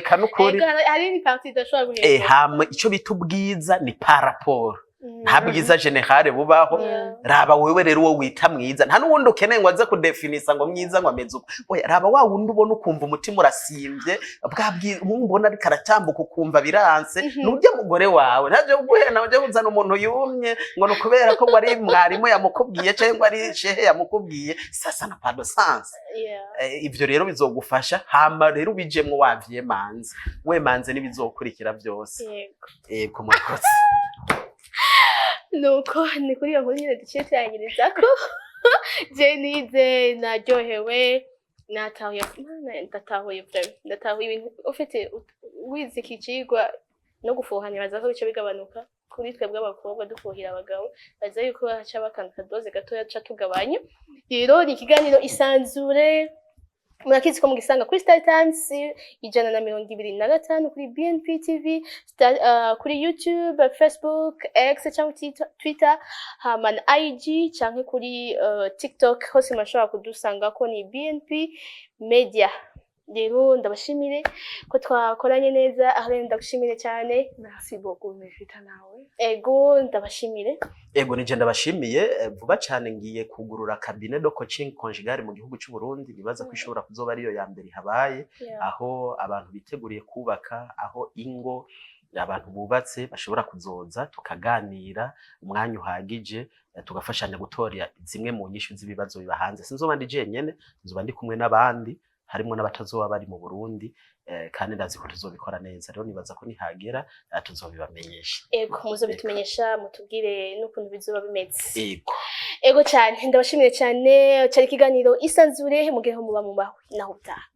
Kanukuri hari ni parti idashobora guhinduka. Hama ico bita ubwiza ni par rapport, nta bwiza generale bubaho. Raba wewe rero uwo wita mwiza, nta nuwundi ukeneye ngo aze kudefinisa ngo mwiza ngo ameze uko. Oya, raba wa wundi ubona ukumva umutima urasimbye, mbona ari karatambuka ukumva biranse, nujye mugore wawe. Ntaje guhena uje kuzana umuntu yumye ngo nukubera ko wari mwarimu yamukubwiye cyangwa ari shehe yamukubwiye, sasa na pas de sens. Ivyo rero bizogufasha, hama rero ubijemwe wavye manze, we manze nibizokurikira byose. Yego murakoze. Nuko ni kuri iyo nkuru nyine duciye turangiriza ko je nize naryohewe, natahuye ibintu ufite wize ikicigwa no gufuhanya, baza ko bice bigabanuka kuri twebwe abakobwa dufuhira abagabo, baza yuko haca bakanda doze gatoya ca tugabanya. Rero ni ikiganiro isanzure murakizi ko mugisanga kuri Star Times 125 kuri BNP TV, kuri YouTube, Facebook, X cyangwa Twitter, hama na IG cyangwa kuri TikTok, hose mashobora kudusanga ko ni BNP Media. rero ndabashimire ko twakoranye neza aho ndagushimire cyane merci beaucoup Mefita nawe ego ndabashimire ego nije ndabashimiye vuba cyane ngiye kugurura cabinet de coaching conjugal mu gihugu cy'u Burundi bibaza ko ishobora kuzoba ariyo ya mbere habaye aho abantu biteguriye kubaka aho ingo abantu bubatse bashobora kuzoza tukaganira umwanya uhagije tugafashanya gutora zimwe mu nyishu z'ibibazo bibahanze sinzoba ndi jenyene nzoba ndi kumwe n'abandi harimo n'abatazoba bari mu Burundi kandi ndazi ko tuzobikora neza rero nibaza ko nihagera tuzobibamenyesha ego muzobitumenyesha mutubwire n'ukuntu bizoba bimeze ego cyane ndabashimire cyane cyari ikiganiro isanzure mugihe muba mubaho naho utaha